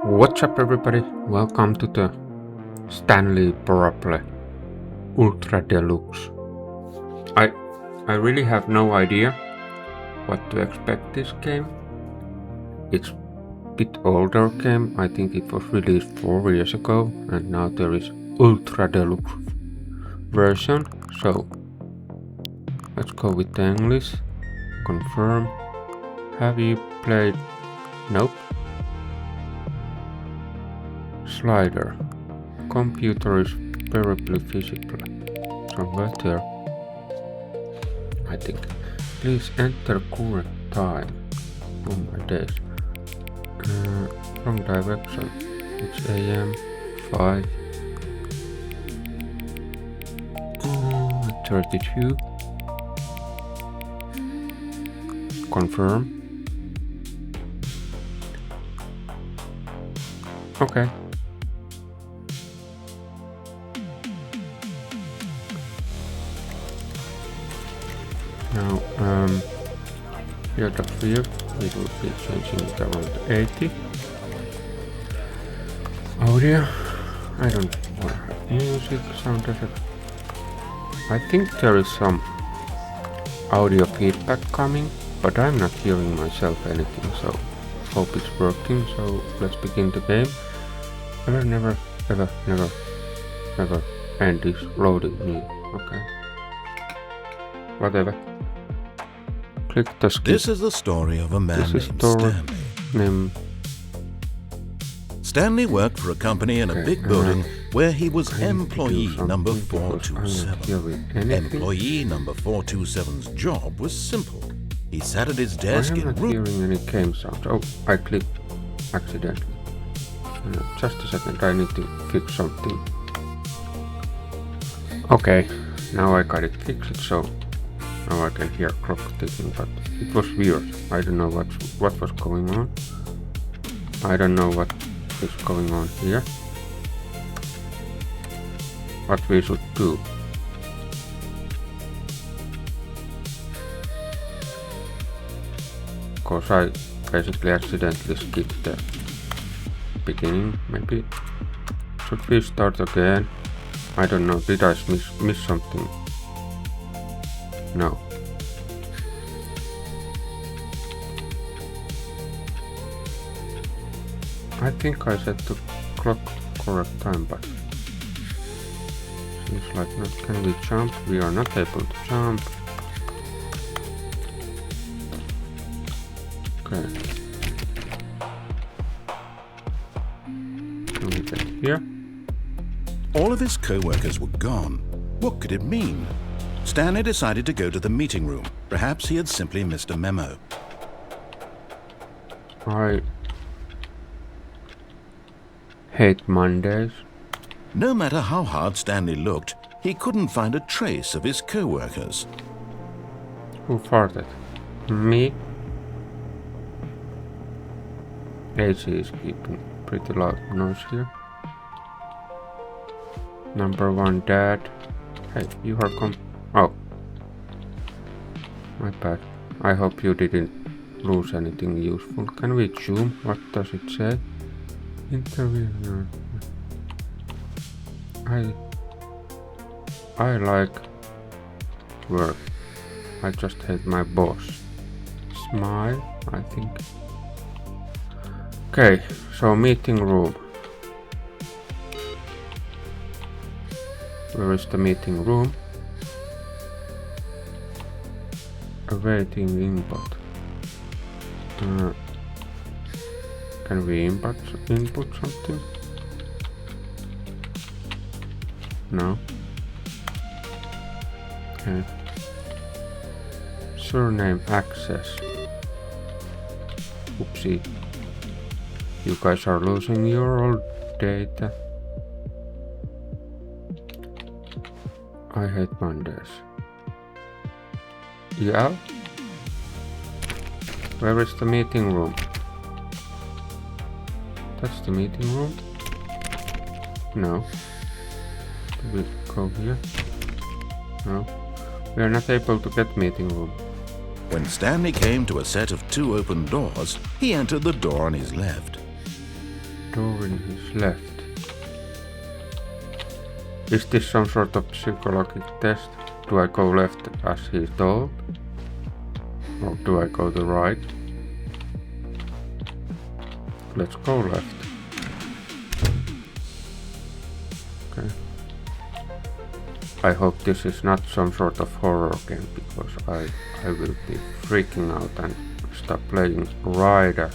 What's up, everybody? Welcome to the Stanley Parable Ultra Deluxe. I really have no idea what to expect this game. It's a bit older game. I think it was released 4 years ago, and now there is Ultra Deluxe version. So let's go with the English. Confirm. Have you played? Nope. Slider. Computer is terribly visible. Somewhere there. I think. Please enter current time. Oh my days. Wrong direction. It's AM 5. 32. Confirm. Okay. Now, field of view, it will be changing it around 80. Audio, I don't want to have music, sound effect. I think there is some audio feedback coming, but I'm not hearing myself anything, so hope it's working. So let's begin the game. Never end is loading me. Okay. Whatever. Click the skip. This is the story of a man named Stanley. Stanley worked for a company in a big building where he was employee number 427. Employee number 427's job was simple. He sat at his desk in room. I am not hearing any game sounds. Oh, I clicked accidentally. Just a second, I need to fix something. Okay, now I got it fixed, so now I can hear clock ticking, but it was weird. I don't know what was going on. I don't know what is going on here. What we should do. Because I basically accidentally skipped the beginning. Maybe should we start again? I don't know. Did I miss something? No. I think I set the clock correct time, but seems like not. Can we jump? We are not able to jump. Okay. Can we get here? All of his co-workers were gone. What could it mean? Stanley decided to go to the meeting room. Perhaps he had simply missed a memo. I hate Mondays. No matter how hard Stanley looked, he couldn't find a trace of his co-workers. Who farted? Me? AC is keeping pretty loud noise here. Number 1, Dad. Hey, you are Oh. My bad. I hope you didn't lose anything useful. Can we zoom? What does it say? Interview. I like work. I just hate my boss. Smile, I think. Okay, so meeting room. Where is the meeting room? Awaiting input. Can we input something? No. Okay. Surname access. Oopsie. You guys are losing your old data. I hate Mondays. Yeah? Where is the meeting room? That's the meeting room? No. Did we go here? No. We are not able to get meeting room. When Stanley came to a set of 2 open doors, he entered the door on his left. door in his left. Is this some sort of psychological test? Do I go left as he's told? Or do I go to right? Let's go left. Okay. I hope this is not some sort of horror game, because I will be freaking out and stop playing right as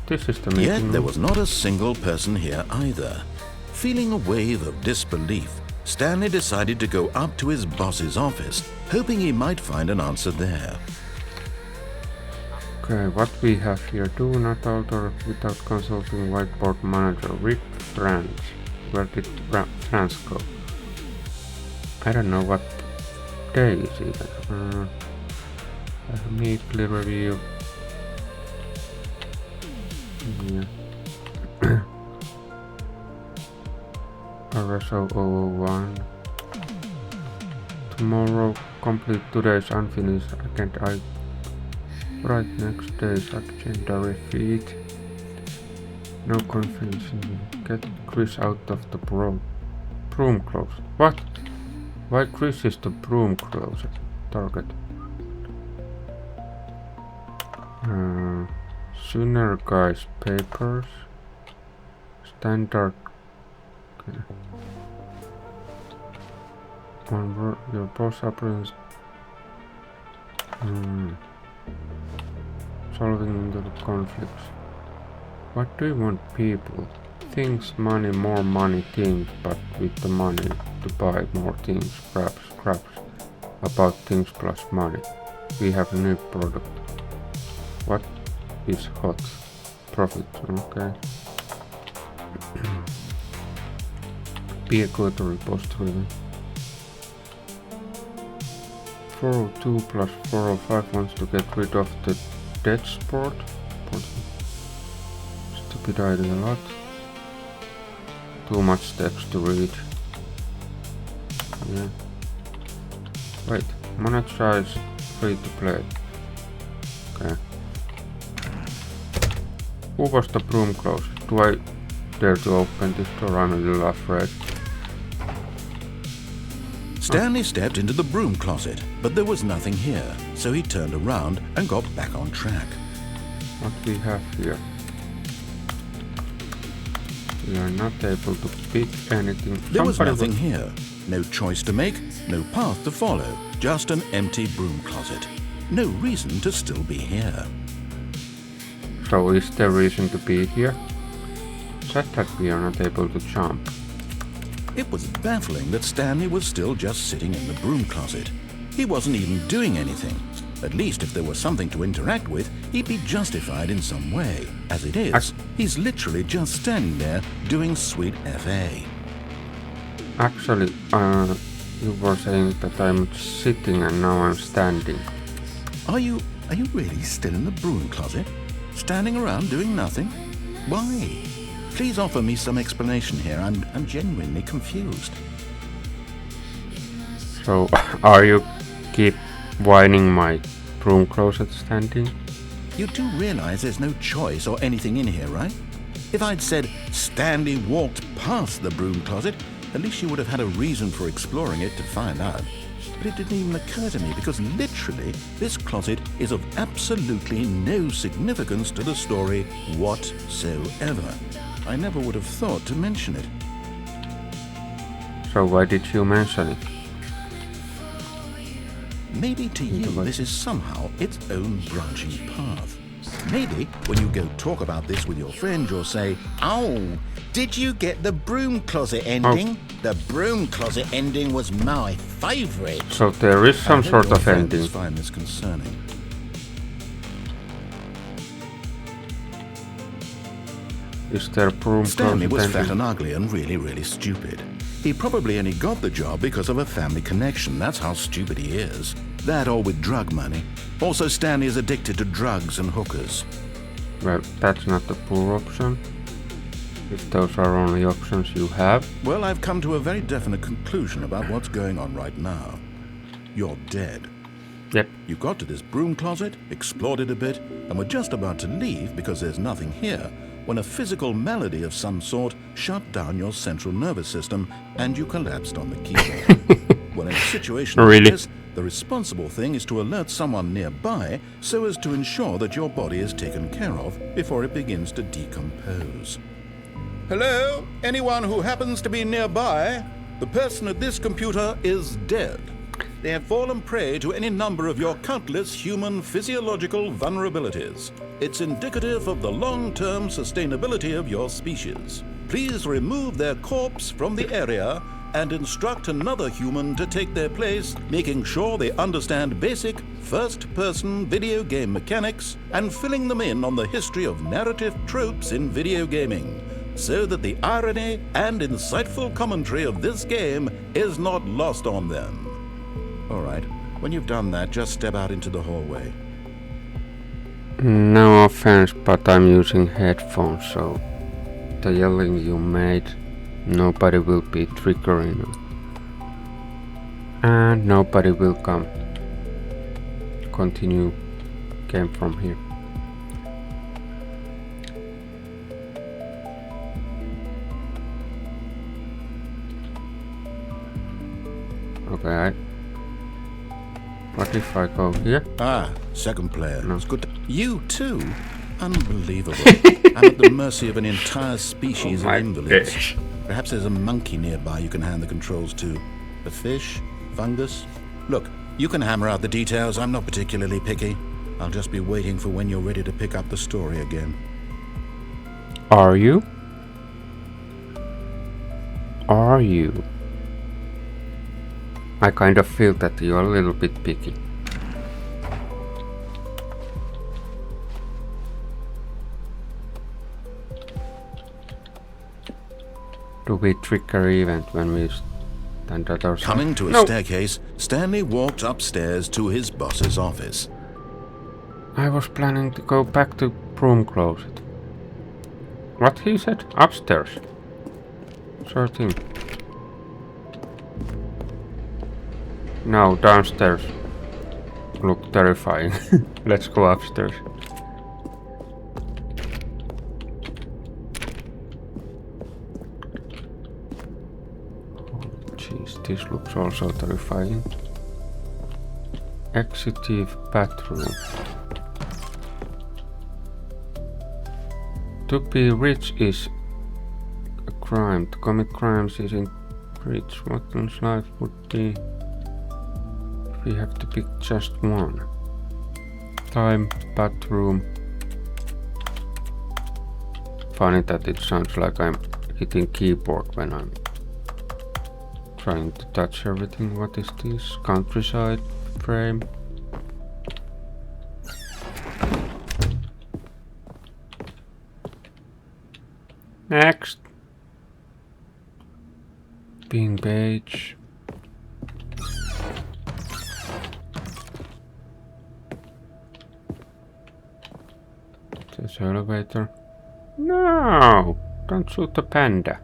this is the meeting Yet there room. was not a single person here either. Feeling a wave of disbelief, Stanley decided to go up to his boss's office, hoping he might find an answer there. Okay, what we have here? Do not alter without consulting whiteboard manager. Rip France. Where did France go? I don't know what day is even. Neatly review. Yeah. RSO 001. Tomorrow, complete today's unfinished agenda. Right next day's agenda refeed. No confusion. Get Chris out of the broom closet. What? Why Chris is the broom closet? Target. Sooner guys papers. Standard. Okay. On your boss appearance. Solving the conflicts. What do you want, people? Things, money, more money, things, but with the money to buy more things, scraps, about things plus money. We have a new product. What is hot? Profit, okay. Be a good repository. 402 plus 405 wants to get rid of the dead sport. Stupid idea a lot. Too much text to read. Yeah. Wait, monetize free to play. Okay. Who was the broom closet? Do I dare to open this door? I'm a little afraid. Stanley stepped into the broom closet, but there was nothing here, so he turned around and got back on track. What we have here? We are not able to pick anything. There was nothing here. No choice to make, no path to follow, just an empty broom closet. No reason to still be here. So is there reason to be here? Said that we are not able to jump. It was baffling that Stanley was still just sitting in the broom closet. He wasn't even doing anything. At least if there was something to interact with, he'd be justified in some way. As it is, he's literally just standing there doing sweet FA. Actually, you were saying that I'm sitting and now I'm standing. Are you really still in the broom closet? Standing around doing nothing? Why? Please offer me some explanation here. I'm genuinely confused. So, are you keep whining my broom closet standing? You do realize there's no choice or anything in here, right? If I'd said Stanley walked past the broom closet, at least you would have had a reason for exploring it to find out. But it didn't even occur to me because literally this closet is of absolutely no significance to the story whatsoever. I never would have thought to mention it. So why did you mention it? Maybe to you this is somehow its own branching path. Maybe when you go talk about this with your friend, you'll say, "Oh, did you get the broom closet ending? Oh. The broom closet ending was my favourite." So there is some sort of ending. I find this concerning. Is there broom Stanley closet was fat ending? and ugly and really stupid. He probably only got the job because of a family connection. That's how stupid he is. That or with drug money. Also, Stanley is addicted to drugs and hookers. Well, that's not the poor option. If those are only options you have. Well, I've come to a very definite conclusion about what's going on right now. You're dead. Yep. You got to this broom closet, explored it a bit, and were just about to leave because there's nothing here, when a physical malady of some sort shut down your central nervous system and you collapsed on the keyboard. Well, in a situation like this, the responsible thing is to alert someone nearby so as to ensure that your body is taken care of before it begins to decompose. Hello? Anyone who happens to be nearby? The person at this computer is dead. They have fallen prey to any number of your countless human physiological vulnerabilities. It's indicative of the long-term sustainability of your species. Please remove their corpse from the area and instruct another human to take their place, making sure they understand basic first-person video game mechanics and filling them in on the history of narrative tropes in video gaming, so that the irony and insightful commentary of this game is not lost on them. All right, when you've done that, just step out into the hallway. No offense, but I'm using headphones, so the yelling you made, nobody will be triggering you. And nobody will come. Continue game from here. Okay. What if I go here? Ah, second player. No. It's good to... You too? Unbelievable. I'm at the mercy of an entire species of invalids. Gosh. Perhaps there's a monkey nearby you can hand the controls to. A fish? Fungus? Look, you can hammer out the details. I'm not particularly picky. I'll just be waiting for when you're ready to pick up the story again. Are you? Are you? I kind of feel that you're a little bit picky. Do we trigger event when we stand at our side? Coming to a staircase, Stanley walked upstairs to his boss's office. I was planning to go back to broom closet. What he said? Upstairs. Sure thing. No, downstairs. Look terrifying. Let's go upstairs. Oh, jeez, this looks also terrifying. Executive bathroom. To be rich is a crime. To commit crimes is in rich. What one's life would be? We have to pick just one. Time, bathroom. Funny that it sounds like I'm hitting keyboard when I'm trying to touch everything. What is this? Countryside frame. Next. Being beige. This elevator. No! Don't shoot the panda.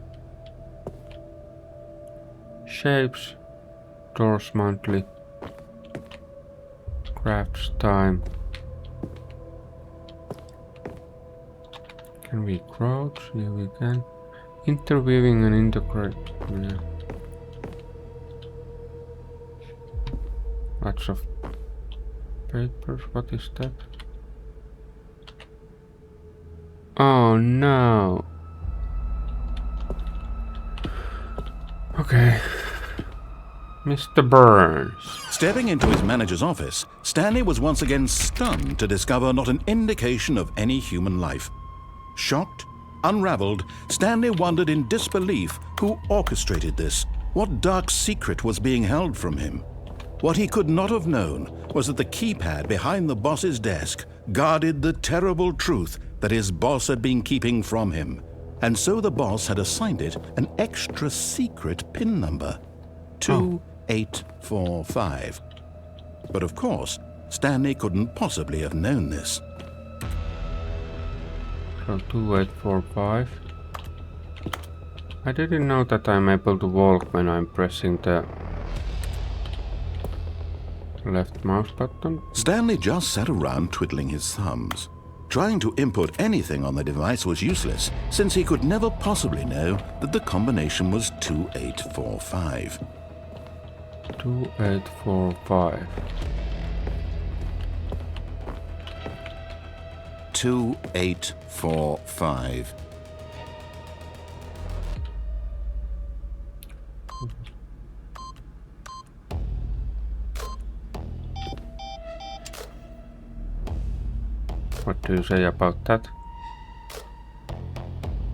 Shapes. Doors monthly. Crafts time. Can we crouch? Yeah, we can. Interweaving and integrate. Yeah. Lots of papers. What is that? Oh no. Okay. Mr. Burns. Stepping into his manager's office, Stanley was once again stunned to discover not an indication of any human life. Shocked, unraveled, Stanley wondered in disbelief who orchestrated this. What dark secret was being held from him? What he could not have known was that the keypad behind the boss's desk guarded the terrible truth that his boss had been keeping from him, and so the boss had assigned it an extra secret PIN number, 2845. But of course, Stanley couldn't possibly have known this. So 2845. I didn't know that I'm able to walk when I'm pressing the Left mouse button. Stanley just sat around twiddling his thumbs. Trying to input anything on the device was useless, since he could never possibly know that the combination was 2845. 2845. 2845. What do you say about that?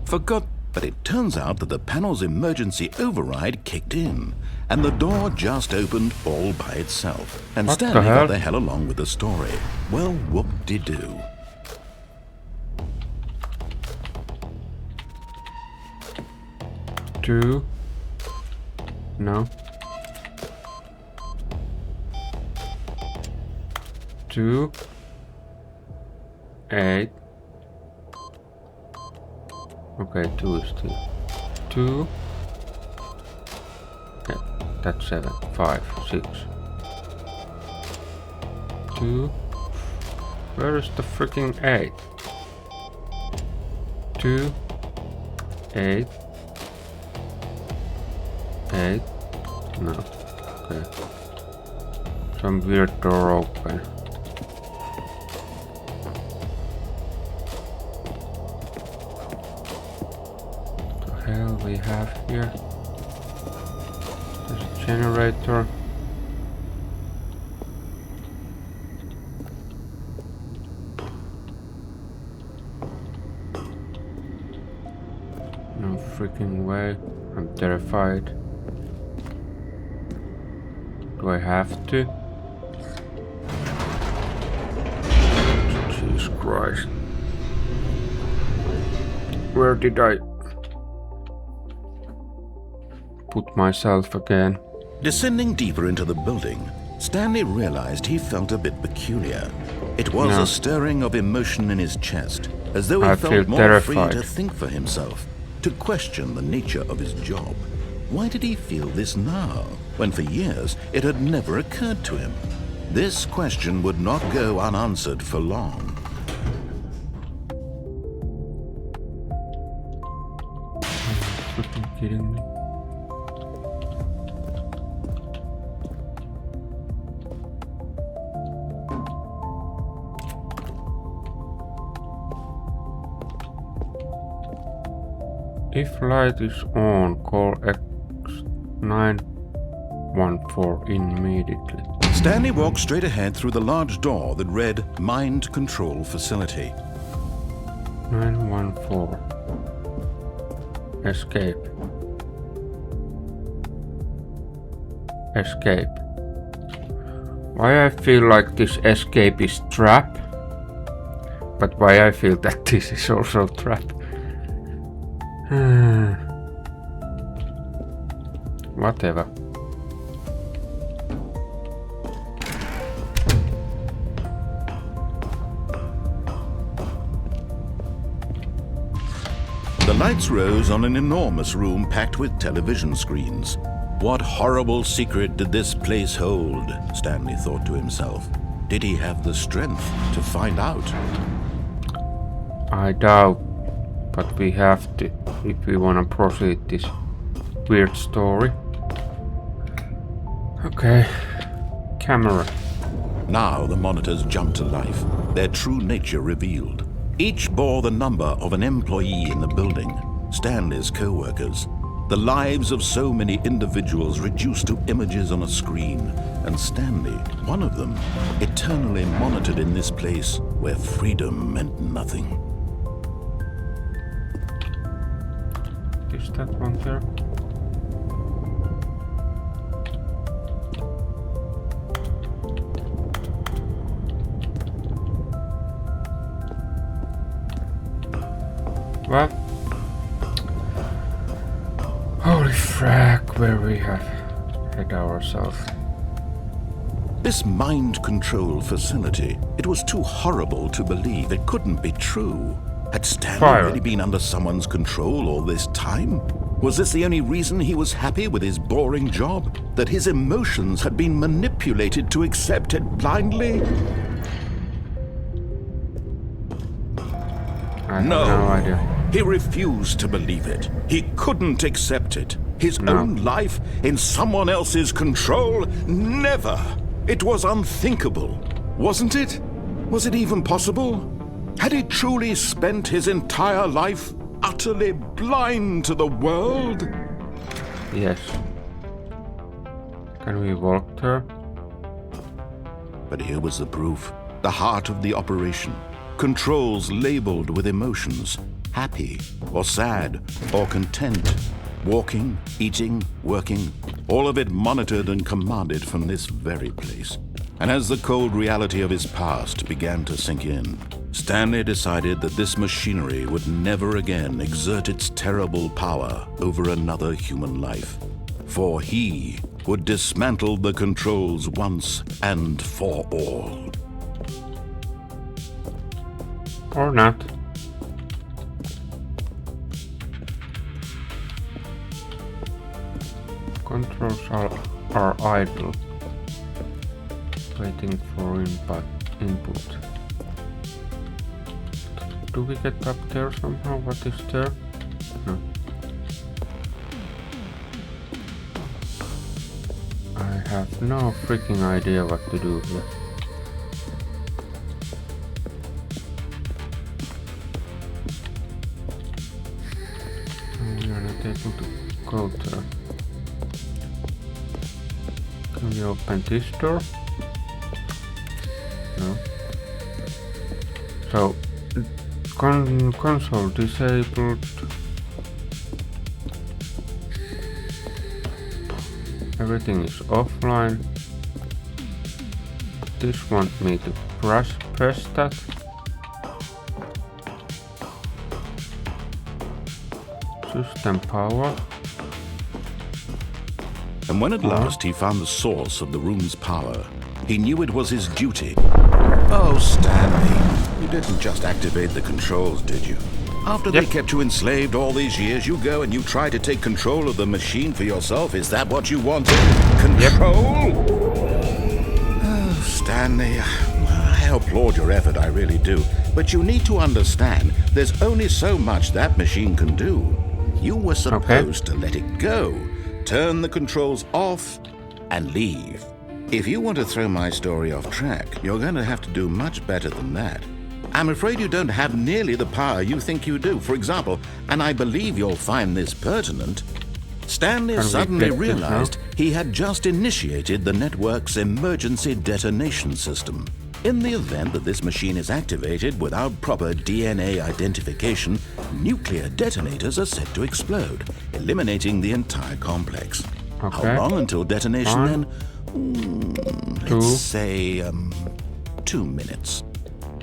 But it turns out that the panel's emergency override kicked in, and the door just opened all by itself. And What the Stanley hell? got the hell along with the story. Well, whoop-de-doo. Two. No. 2. 8. Okay, 2 is still 2. Yeah, that's 7. 5, 6. 2. Where is the freaking 8? 2. 8. 8. No. Okay. Some weird door open. Hell we have here? There's a generator. No freaking way. I'm terrified. Do I have to? Jesus Christ. Where did I put myself again? Descending deeper into the building, Stanley realized he felt a bit peculiar. It was No. a stirring of emotion in his chest, as though he I feel felt more terrified. free to think for himself, to question the nature of his job. Why did he feel this now, when for years it had never occurred to him? This question would not go unanswered for long. Freaking kidding me? If light is on, call X914 immediately. Stanley walked straight ahead through the large door that read Mind Control Facility. 914. Escape. Escape. Why I feel like this escape is trap, but why I feel that this is also trap. Whatever. The lights rose on an enormous room packed with television screens. What horrible secret did this place hold? Stanley thought to himself. Did he have the strength to find out? I doubt, but we have to if we want to proceed this weird story. Okay, camera. Now the monitors jumped to life, their true nature revealed. Each bore the number of an employee in the building, Stanley's co-workers. The lives of so many individuals reduced to images on a screen, and Stanley, one of them, eternally monitored in this place where freedom meant nothing. Is that one there? What? Holy frack, where we have hit ourselves. This mind control facility, it was too horrible to believe. It couldn't be true. Had Stanley Fire. really been under someone's control all this time? Was this the only reason he was happy with his boring job? That his emotions had been manipulated to accept it blindly? I have no idea. He refused to believe it. He couldn't accept it. His own life in someone else's control? Never! It was unthinkable, wasn't it? Was it even possible? Had he truly spent his entire life utterly blind to the world? Yes. Can we walk there? But here was the proof. The heart of the operation. Controls labeled with emotions. Happy, or sad, or content. Walking, eating, working. All of it monitored and commanded from this very place. And as the cold reality of his past began to sink in, Stanley decided that this machinery would never again exert its terrible power over another human life. For he would dismantle the controls once and for all. Or not. Controls are idle, waiting for input. Do we get up there somehow? What is there? No. I have no freaking idea what to do here. We are not able to go there. Can we open this door? No. So, console disabled. Everything is offline. This wants me to press that. System power. And when at last he found the source of the room's power, he knew it was his duty. Oh, Stanley, you didn't just activate the controls, did you? After they kept you enslaved all these years, you go and you try to take control of the machine for yourself. Is that what you wanted? Control? Oh, Stanley, I applaud your effort, I really do. But you need to understand, there's only so much that machine can do. You were supposed to let it go, turn the controls off, and leave. If you want to throw my story off track, you're going to have to do much better than that. I'm afraid you don't have nearly the power you think you do. For example, and I believe you'll find this pertinent, Stanley suddenly realized he had just initiated the network's emergency detonation system. In the event that this machine is activated without proper DNA identification, nuclear detonators are set to explode, eliminating the entire complex. How long until detonation then? Let's say 2 minutes.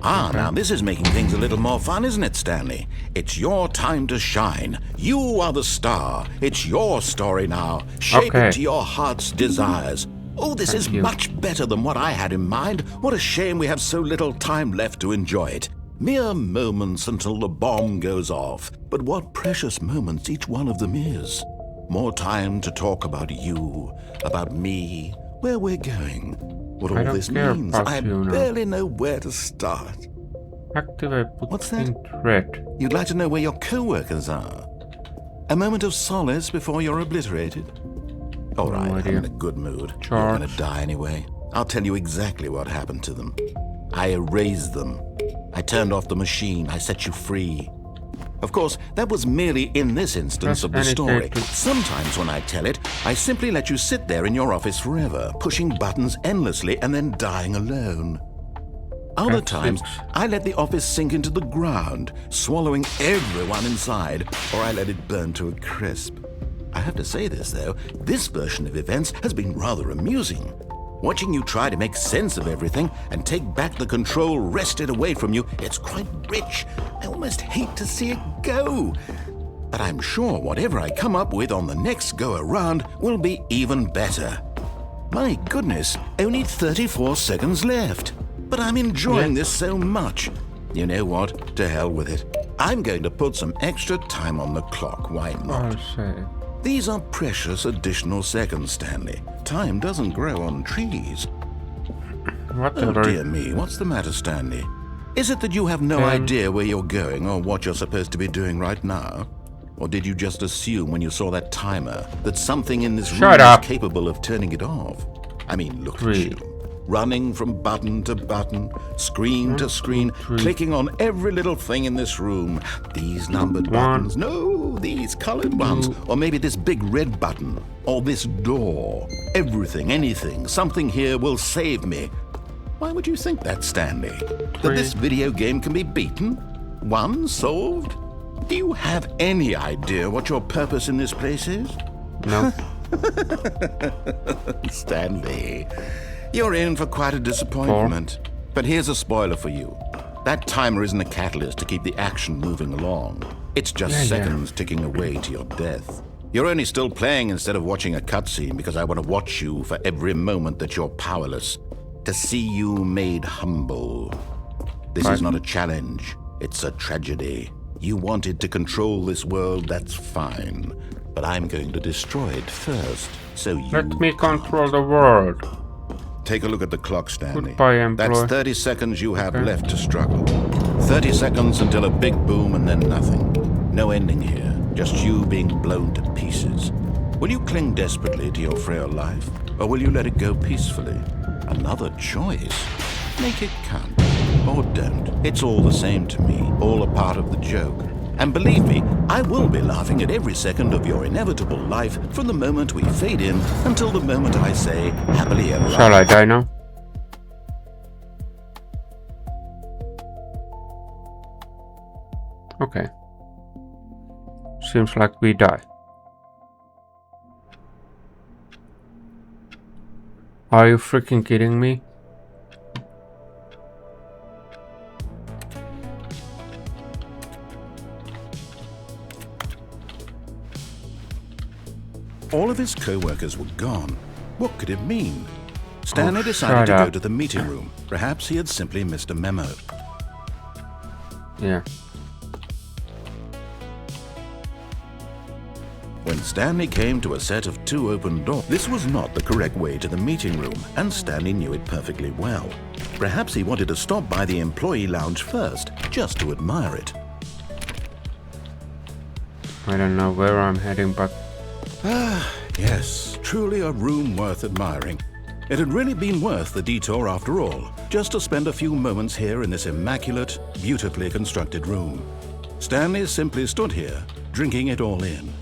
Now this is making things a little more fun, isn't it, Stanley? It's your time to shine. You are the star. It's your story now. Shape it to your heart's desires. Oh, this is much better than what I had in mind. What a shame we have so little time left to enjoy it. Mere moments until the bomb goes off. But what precious moments each one of them is. More time to talk about you, about me, where we're going. What all this means, I barely know where to start. Activate What's that? in red. You'd like to know where your co-workers are? A moment of solace before you're obliterated? All right, I'm in a good mood. You're gonna die anyway. I'll tell you exactly what happened to them. I erased them. I turned off the machine. I set you free. Of course, that was merely in this instance of the story. Sometimes when I tell it, I simply let you sit there in your office forever, pushing buttons endlessly and then dying alone. Other times, I let the office sink into the ground, swallowing everyone inside, or I let it burn to a crisp. I have to say this, though, this version of events has been rather amusing. Watching you try to make sense of everything and take back the control wrested away from you, it's quite rich. I almost hate to see it go. But I'm sure whatever I come up with on the next go-around will be even better. My goodness, only 34 seconds left. But I'm enjoying this so much. You know what? To hell with it. I'm going to put some extra time on the clock, why not? I say. These are precious additional seconds, Stanley. Time doesn't grow on trees. Whatever. Oh dear me, what's the matter, Stanley? Is it that you have no idea where you're going or what you're supposed to be doing right now? Or did you just assume when you saw that timer that something in this room is capable of turning it off? I mean, look at you. Running from button to button, screen to screen, clicking on every little thing in this room. These numbered buttons, no, these colored ones. Or maybe this big red button, or this door. Everything, anything, something here will save me. Why would you think that, Stanley? That this video game can be beaten? Won? Solved? Do you have any idea what your purpose in this place is? No. Stanley, you're in for quite a disappointment. But here's a spoiler for you. That timer isn't a catalyst to keep the action moving along. It's just seconds ticking away to your death. You're only still playing instead of watching a cutscene because I want to watch you for every moment that you're powerless. To see you made humble. This is not a challenge. It's a tragedy. You wanted to control this world, that's fine. But I'm going to destroy it first, so you Let me control the world. Take a look at the clock, Stanley. Goodbye, employee. That's 30 seconds you have left to struggle. 30 seconds until a big boom and then nothing. No ending here, just you being blown to pieces. Will you cling desperately to your frail life, or will you let it go peacefully? Another choice. Make it count. Or don't. It's all the same to me, all a part of the joke. And believe me, I will be laughing at every second of your inevitable life from the moment we fade in until the moment I say, happily ever after. Shall I die now? Okay. Seems like we die. Are you freaking kidding me? All of his co-workers were gone. What could it mean? Stanley decided to go to the meeting room. Perhaps he had simply missed a memo. Yeah. When Stanley came to a set of 2 open doors, this was not the correct way to the meeting room, and Stanley knew it perfectly well. Perhaps he wanted to stop by the employee lounge first, just to admire it. I don't know where I'm heading, but... Yes, truly a room worth admiring. It had really been worth the detour after all, just to spend a few moments here in this immaculate, beautifully constructed room. Stanley simply stood here, drinking it all in.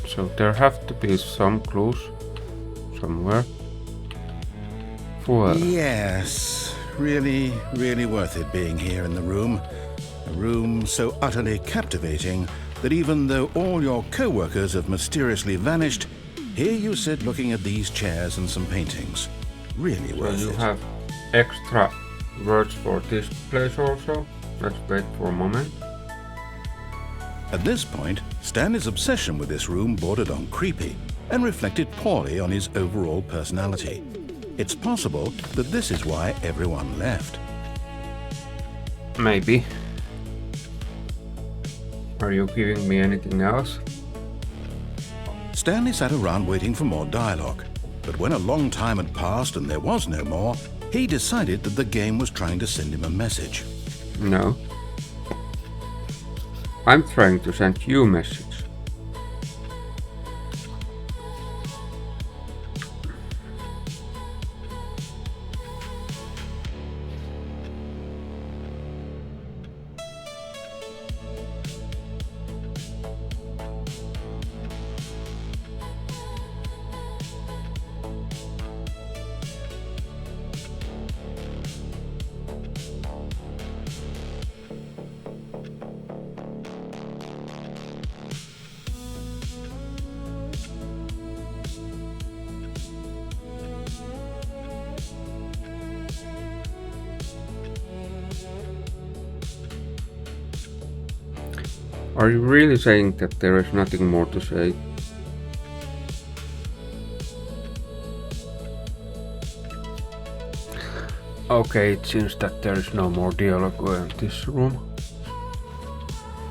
So there have to be some clues somewhere. For Yes, really, really worth it being here in the room. A room so utterly captivating that even though all your co-workers have mysteriously vanished, here you sit looking at these chairs and some paintings. Really worth it. So you have extra words for this place also? Let's wait for a moment. At this point, Stanley's obsession with this room bordered on creepy and reflected poorly on his overall personality. It's possible that this is why everyone left. Maybe. Are you giving me anything else? Stanley sat around waiting for more dialogue, but when a long time had passed and there was no more, he decided that the game was trying to send him a message. No. I'm trying to send you a message. Are you really saying that there is nothing more to say? Okay, it seems that there is no more dialogue in this room.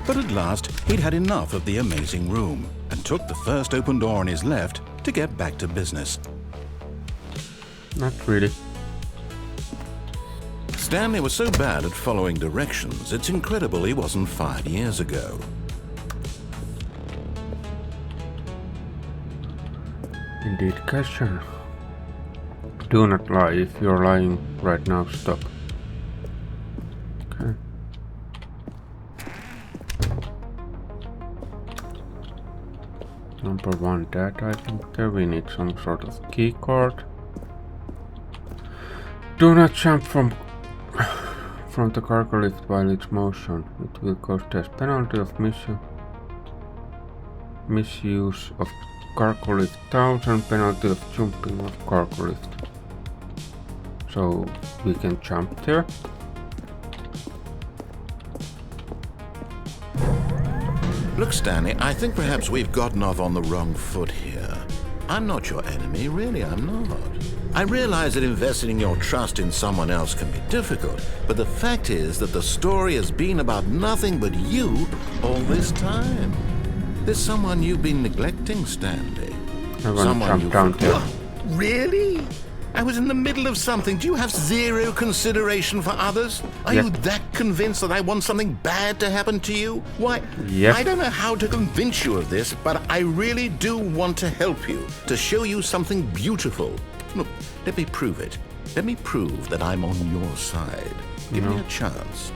But at last, he'd had enough of the amazing room and took the first open door on his left to get back to business. Not really. Stanley was so bad at following directions, it's incredible he wasn't 5 years ago. Indeed, question. Do not lie. If you're lying right now, stop. Okay. Number 1, that I think there we need some sort of key card. Do not jump from the cargo lift while it's motion. It will cause death penalty of misuse of cargo lift 1000, penalty of jumping off cargo lift. So we can jump there. Look, Stanley, I think perhaps we've gotten off on the wrong foot here. I'm not your enemy, really, I'm not. I realize that investing your trust in someone else can be difficult, but the fact is that the story has been about nothing but you all this time. There's someone you've been neglecting, Stanley. I want to jump down there. Really? I was in the middle of something. Do you have zero consideration for others? Are you that convinced that I want something bad to happen to you? Why, I don't know how to convince you of this, but I really do want to help you, to show you something beautiful. Look, let me prove it. Let me prove that I'm on your side. Give me a chance.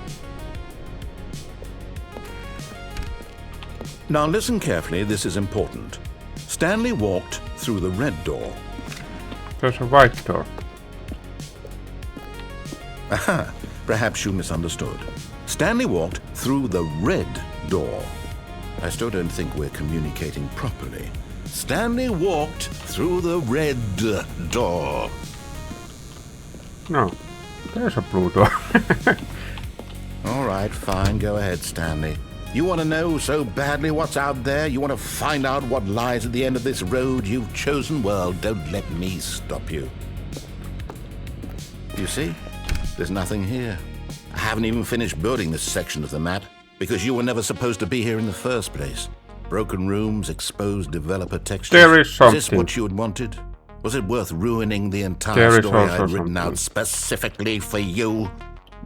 Now listen carefully, this is important. Stanley walked through the red door. There's a white door. Aha, perhaps you misunderstood. Stanley walked through the red door. I still don't think we're communicating properly. Stanley walked through the red door. No, there's a blue door. All right, fine, go ahead, Stanley. You want to know so badly what's out there? You want to find out what lies at the end of this road you've chosen? Well, don't let me stop you. You see? There's nothing here. I haven't even finished building this section of the map because you were never supposed to be here in the first place. Broken rooms, exposed developer textures. There is something. Is this what you had wanted? Was it worth ruining the entire story I had written out specifically for you?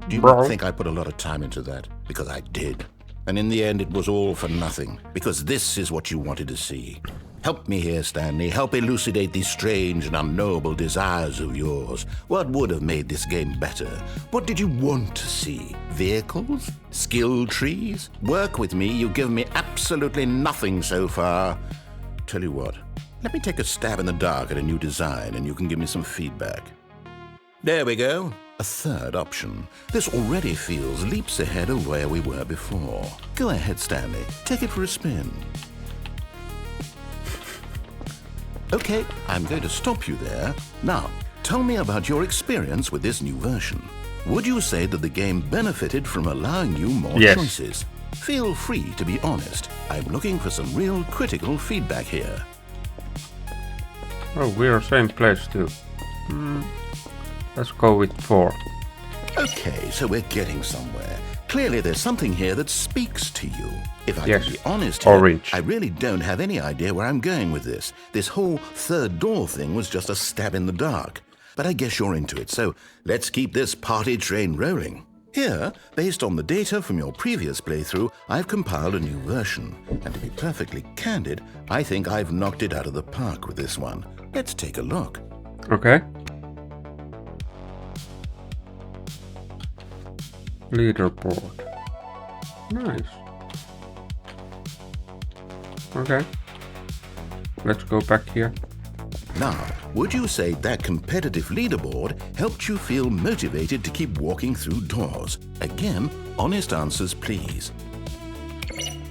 Do you think I put a lot of time into that? Because I did. And in the end, it was all for nothing, because this is what you wanted to see. Help me here, Stanley. Help elucidate these strange and unknowable desires of yours. What would have made this game better? What did you want to see? Vehicles? Skill trees? Work with me. You've given me absolutely nothing so far. Tell you what, let me take a stab in the dark at a new design, and you can give me some feedback. There we go. A third option. This already feels leaps ahead of where we were before. Go ahead, Stanley. Take it for a spin. Okay, I'm going to stop you there. Now, tell me about your experience with this new version. Would you say that the game benefited from allowing you more choices? Feel free to be honest. I'm looking for some real critical feedback here. Oh, we're same place too. Let's go with 4. Okay, so we're getting somewhere. Clearly there's something here that speaks to you. If I can be honest here, orange. I really don't have any idea where I'm going with this. This whole third door thing was just a stab in the dark. But I guess you're into it, so let's keep this party train rolling. Here, based on the data from your previous playthrough, I've compiled a new version. And to be perfectly candid, I think I've knocked it out of the park with this one. Let's take a look. Okay. Leaderboard. Nice. Okay. Let's go back here. Now, would you say that competitive leaderboard helped you feel motivated to keep walking through doors? Again, honest answers, please.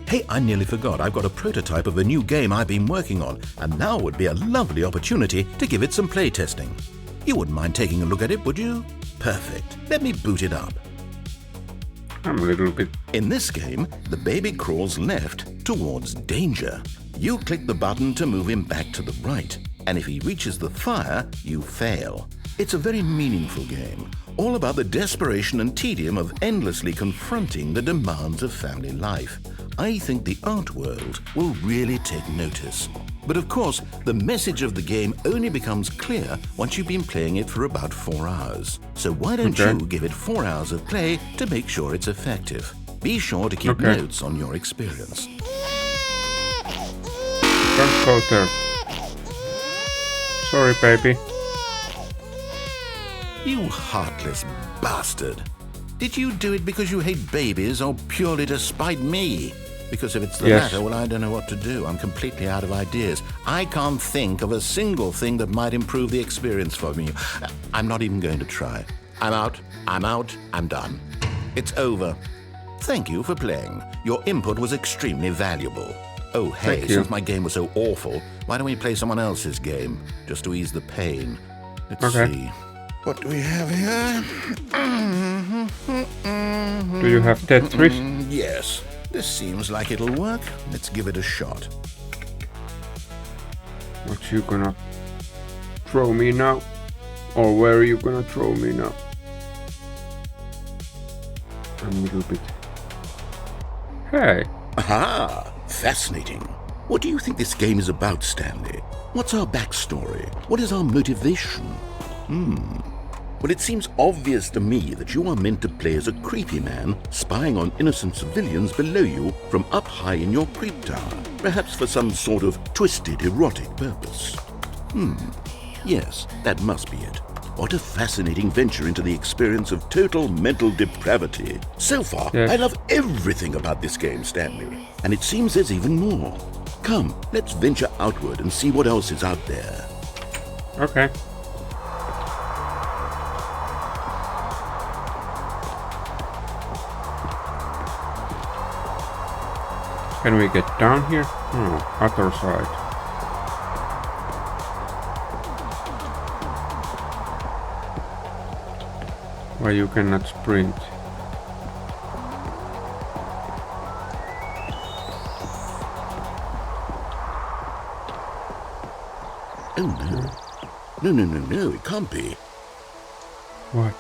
Hey, I nearly forgot. I've got a prototype of a new game I've been working on, and now would be a lovely opportunity to give it some playtesting. You wouldn't mind taking a look at it, would you? Perfect. Let me boot it up. I'm a little bit... In this game, the baby crawls left towards danger. You click the button to move him back to the right, and if he reaches the fire, you fail. It's a very meaningful game, all about the desperation and tedium of endlessly confronting the demands of family life. I think the art world will really take notice. But of course, the message of the game only becomes clear once you've been playing it for about 4 hours. So why don't you give it 4 hours of play to make sure it's effective? Be sure to keep notes on your experience. Don't go there. Sorry, baby. You heartless bastard. Did you do it because you hate babies or purely to spite me? Because if it's the latter, well, I don't know what to do. I'm completely out of ideas. I can't think of a single thing that might improve the experience for me. I'm not even going to try. I'm out. I'm done. It's over. Thank you for playing. Your input was extremely valuable. Oh, hey, since my game was so awful, why don't we play someone else's game, just to ease the pain? Let's see. What do we have here? Do you have Tetris? Yes. This seems like it'll work. Let's give it a shot. What you gonna throw me now? Or where are you gonna throw me now? A little bit. Hey! Aha! Fascinating. What do you think this game is about, Stanley? What's our backstory? What is our motivation? Well, it seems obvious to me that you are meant to play as a creepy man spying on innocent civilians below you from up high in your creep tower, perhaps for some sort of twisted erotic purpose. Yes, that must be it. What a fascinating venture into the experience of total mental depravity. So far, I love everything about this game, Stanley. And it seems there's even more. Come, let's venture outward and see what else is out there. Okay. Can we get down here? Oh, other side. Why you cannot sprint? Oh no. No, it can't be. What?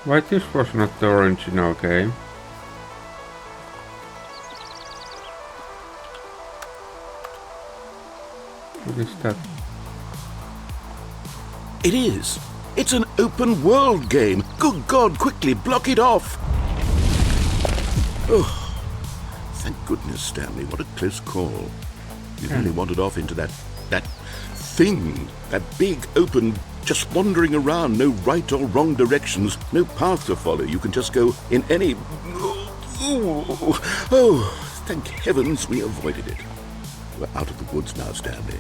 Why this was not the original game? What is that? It is. It's an open world game. Good God, quickly block it off. Oh, thank goodness, Stanley. What a close call. You really wandered off into that thing, that big open, just wandering around, no right or wrong directions, no path to follow. You can just go in any... Oh, thank heavens we avoided it. We're out of the woods now, Stanley.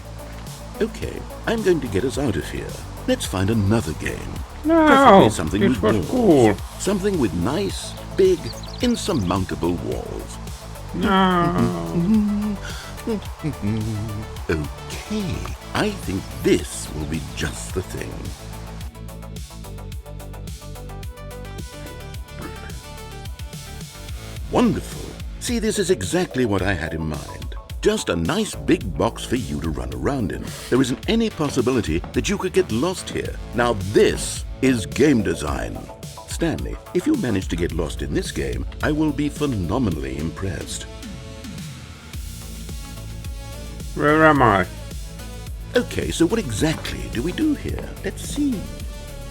Okay, I'm going to get us out of here. Let's find another game. No, something this with was walls. cool. Something with nice, big, insurmountable walls. No. Okay, I think this will be just the thing. Wonderful. See, this is exactly what I had in mind. Just a nice big box for you to run around in. There isn't any possibility that you could get lost here. Now this is game design. Stanley, if you manage to get lost in this game, I will be phenomenally impressed. Where am I? Okay, so what exactly do we do here? Let's see.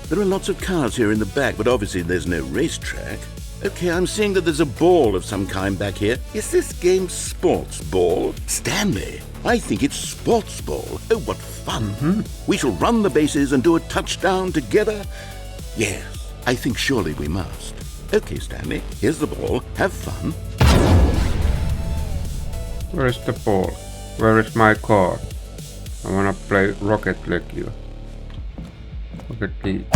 There are lots of cars here in the back, but obviously there's no racetrack. Okay, I'm seeing that there's a ball of some kind back here. Is this game sports ball? Stanley, I think it's sports ball. Oh, what fun. We shall run the bases and do a touchdown together. Yes, I think surely we must. Okay, Stanley, here's the ball. Have fun. Where is the ball? Where is my car? I wanna play Rocket League you. Rocket League.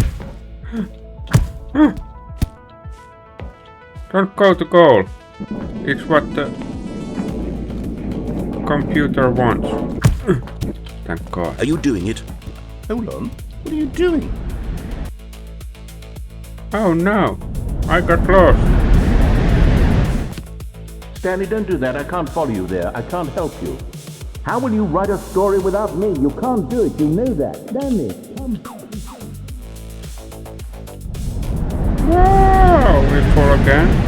Don't go to goal. It's what the computer wants. Thank God. Are you doing it? Hold on. What are you doing? Oh no! I got lost. Stanley, don't do that. I can't follow you there. I can't help you. How will you write a story without me? You can't do it. You know that. Stanley, come. Wow, we fall again.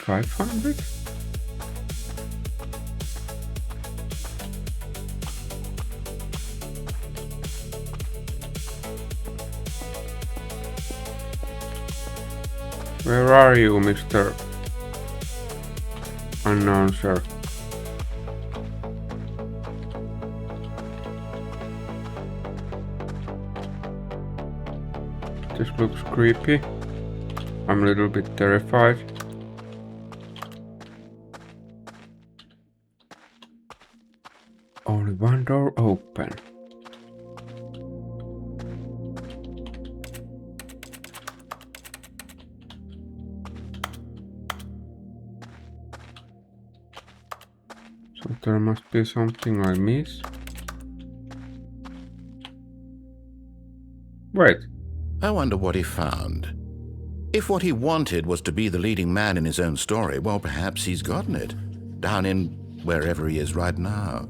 $500? Where are you, Mr. Announcer? This looks creepy. I'm a little bit terrified. Only one door open. So there must be something I miss. Wait. I wonder what he found. If what he wanted was to be the leading man in his own story, well, perhaps he's gotten it. Down in wherever he is right now.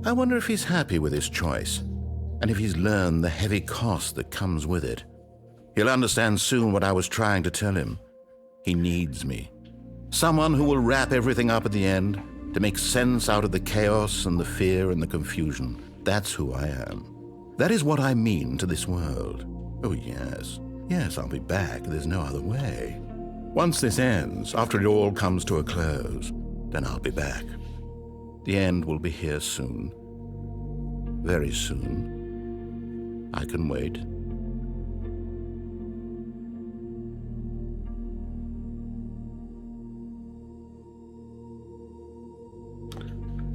I wonder if he's happy with his choice, and if he's learned the heavy cost that comes with it. He'll understand soon what I was trying to tell him. He needs me. Someone who will wrap everything up at the end, to make sense out of the chaos and the fear and the confusion. That's who I am. That is what I mean to this world. Oh, yes. Yes, I'll be back. There's no other way. Once this ends, after it all comes to a close, then I'll be back. The end will be here soon. Very soon. I can wait.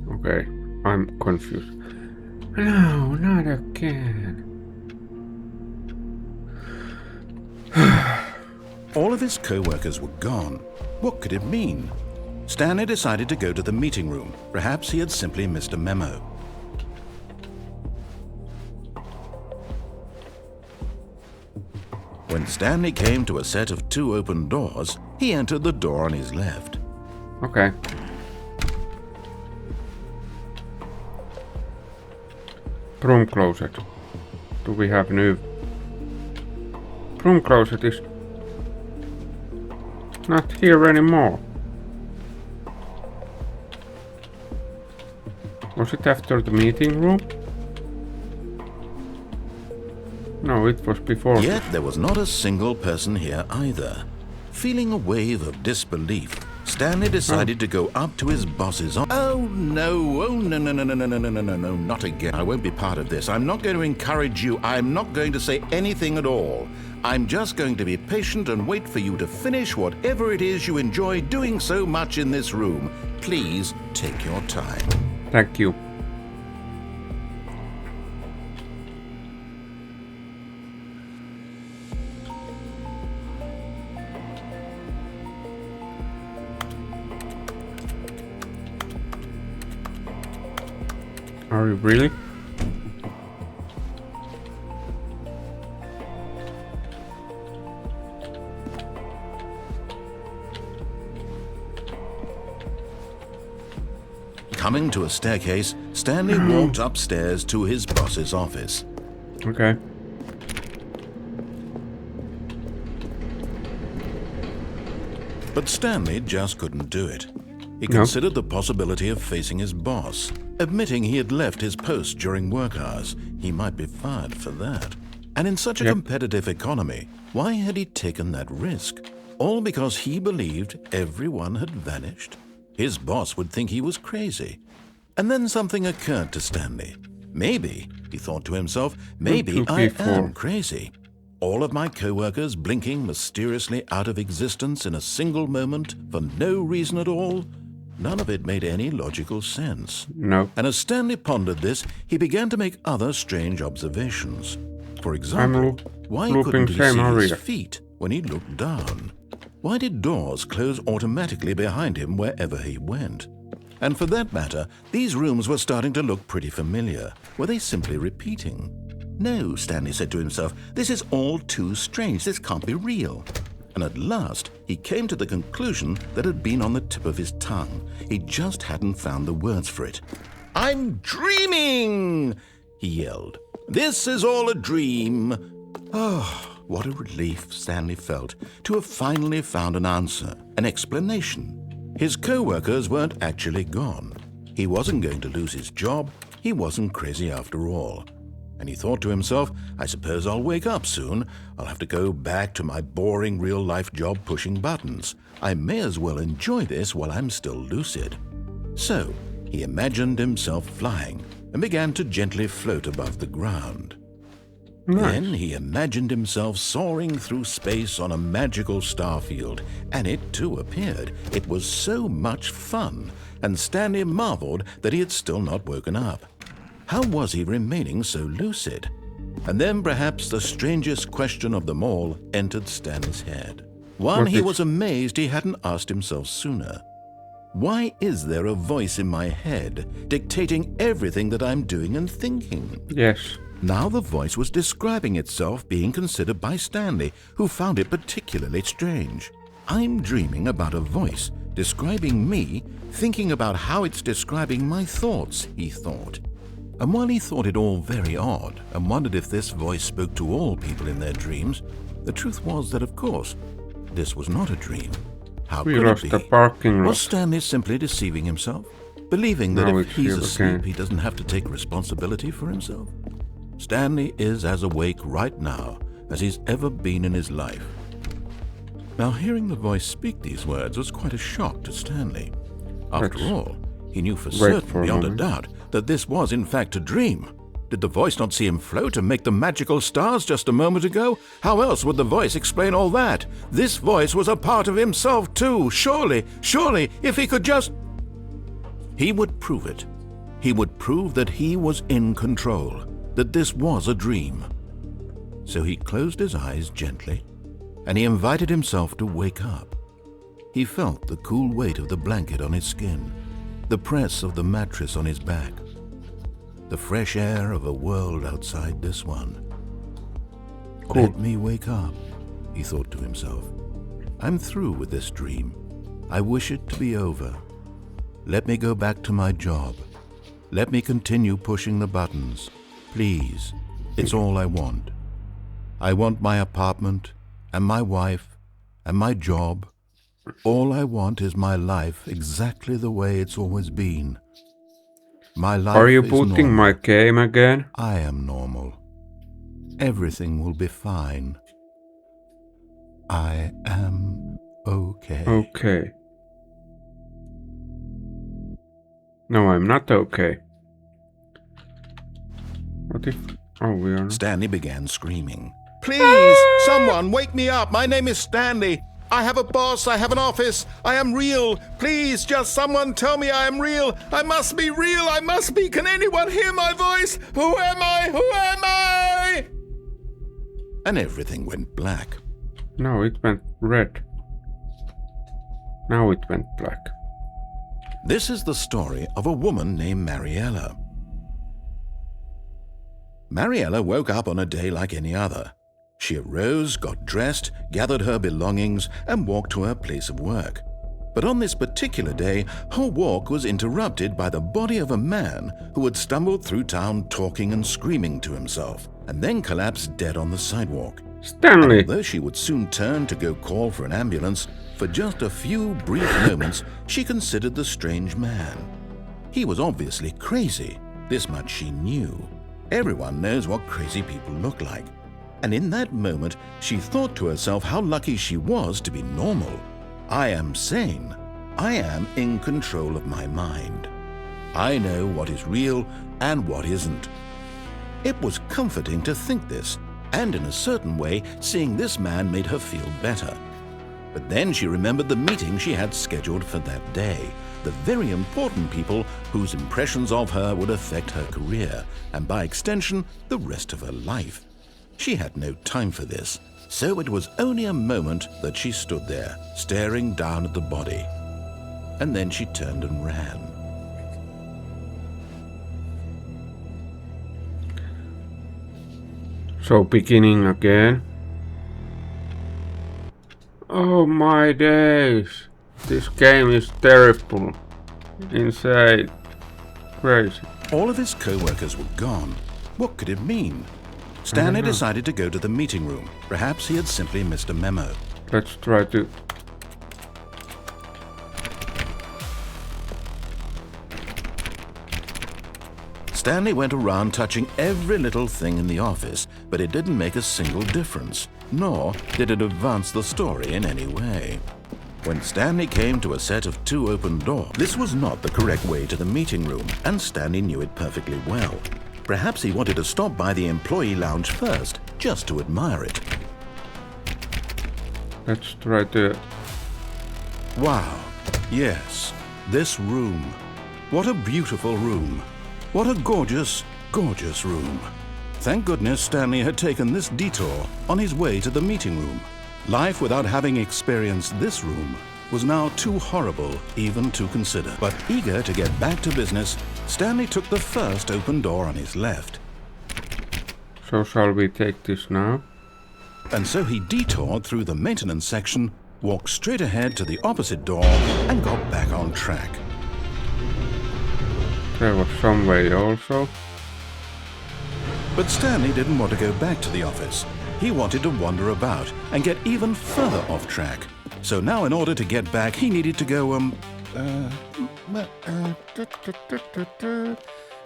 Okay, I'm confused. No, not again. All of his co-workers were gone. What could it mean? Stanley decided to go to the meeting room. Perhaps he had simply missed a memo. When Stanley came to a set of 2 open doors, he entered the door on his left. Okay. Broom closet. Do we have new? Broom closet is not here anymore. Was it after the meeting room? No, it was before. Yet there was not a single person here either. Feeling a wave of disbelief, Stanley decided to go up to his boss's office. Oh no, not again. I won't be part of this. I'm not going to encourage you. I'm not going to say anything at all. I'm just going to be patient and wait for you to finish whatever it is you enjoy doing so much in this room. Please take your time. Thank you. Are you really? Coming to a staircase, Stanley walked upstairs to his boss's office. Okay. But Stanley just couldn't do it. He considered the possibility of facing his boss. Admitting he had left his post during work hours, he might be fired for that. And in such a competitive economy, why had he taken that risk? All because he believed everyone had vanished? His boss would think he was crazy. And then something occurred to Stanley. Maybe, he thought to himself, maybe I am crazy. All of my co-workers blinking mysteriously out of existence in a single moment for no reason at all? None of it made any logical sense. No. And as Stanley pondered this, he began to make other strange observations. For example, why couldn't he see his feet when he looked down? Why did doors close automatically behind him wherever he went? And for that matter, these rooms were starting to look pretty familiar. Were they simply repeating? No, Stanley said to himself, this is all too strange. This can't be real. And at last, he came to the conclusion that had been on the tip of his tongue. He just hadn't found the words for it. I'm dreaming, he yelled. This is all a dream. Oh, what a relief Stanley felt to have finally found an answer, an explanation. His co-workers weren't actually gone. He wasn't going to lose his job. He wasn't crazy after all. And he thought to himself, I suppose I'll wake up soon. I'll have to go back to my boring real-life job pushing buttons. I may as well enjoy this while I'm still lucid. So he imagined himself flying and began to gently float above the ground. Nice. Then he imagined himself soaring through space on a magical starfield, and it too appeared. It was so much fun, and Stanley marveled that he had still not woken up. How was he remaining so lucid? And then perhaps the strangest question of them all entered Stanley's head. One he was amazed he hadn't asked himself sooner. Why is there a voice in my head dictating everything that I'm doing and thinking? Yes. Now the voice was describing itself being considered by Stanley, who found it particularly strange. I'm dreaming about a voice describing me, thinking about how it's describing my thoughts, he thought. And while he thought it all very odd and wondered if this voice spoke to all people in their dreams, the truth was that, of course, this was not a dream. How We could lost it the be? parking lot. Was Stanley simply deceiving himself, believing that Now if it's he's here asleep, again. he doesn't have to take responsibility for himself? Stanley is as awake right now as he's ever been in his life. Now, hearing the voice speak these words was quite a shock to Stanley. After Let's all, he knew for wait certain, for a beyond a moment. doubt, that this was in fact a dream. Did the voice not see him float and make the magical stars just a moment ago? How else would the voice explain all that? This voice was a part of himself too. Surely, if he could just... He would prove it. He would prove that he was in control, that this was a dream. So he closed his eyes gently, and he invited himself to wake up. He felt the cool weight of the blanket on his skin, the press of the mattress on his back, the fresh air of a world outside this one. Cool. Let me wake up, he thought to himself. I'm through with this dream. I wish it to be over. Let me go back to my job. Let me continue pushing the buttons. Please, it's all I want. I want my apartment and my wife and my job. All I want is my life exactly the way it's always been. My life Are you is putting normal. my game again? I am normal. Everything will be fine. I am okay. Okay. No, I'm not okay. What if... Oh, we are not. Stanley began screaming. Please, someone wake me up. My name is Stanley. I have a boss. I have an office. I am real. Please, just someone tell me I am real. I must be real. I must be. Can anyone hear my voice? Who am I? Who am I? And everything went black. No, it went red. Now it went black. This is the story of a woman named Mariella. Mariella woke up on a day like any other. She arose, got dressed, gathered her belongings, and walked to her place of work. But on this particular day, her walk was interrupted by the body of a man who had stumbled through town talking and screaming to himself, and then collapsed dead on the sidewalk. Stanley! Although she would soon turn to go call for an ambulance, for just a few brief moments she considered the strange man. He was obviously crazy. This much she knew. Everyone knows what crazy people look like. And in that moment, she thought to herself how lucky she was to be normal. I am sane. I am in control of my mind. I know what is real and what isn't. It was comforting to think this, and in a certain way, seeing this man made her feel better. But then she remembered the meeting she had scheduled for that day, the very important people whose impressions of her would affect her career, and by extension, the rest of her life. She had no time for this, so it was only a moment that she stood there, staring down at the body. And then she turned and ran. So beginning again. Oh my days. This game is terrible. Insane. Crazy. All of his co-workers were gone. What could it mean? Stanley decided to go to the meeting room. Perhaps he had simply missed a memo. Let's try to... Stanley went around touching every little thing in the office, but it didn't make a single difference, nor did it advance the story in any way. When Stanley came to a set of 2 open doors, this was not the correct way to the meeting room, and Stanley knew it perfectly well. Perhaps he wanted to stop by the employee lounge first, just to admire it. Let's try to... Wow, yes, this room. What a beautiful room. What a gorgeous, gorgeous room. Thank goodness Stanley had taken this detour on his way to the meeting room. Life without having experienced this room was now too horrible even to consider. But eager to get back to business, Stanley took the first open door on his left. So shall we take this now? And so he detoured through the maintenance section, walked straight ahead to the opposite door, and got back on track. There was some way also. But Stanley didn't want to go back to the office. He wanted to wander about and get even further off track. So now in order to get back, he needed to go,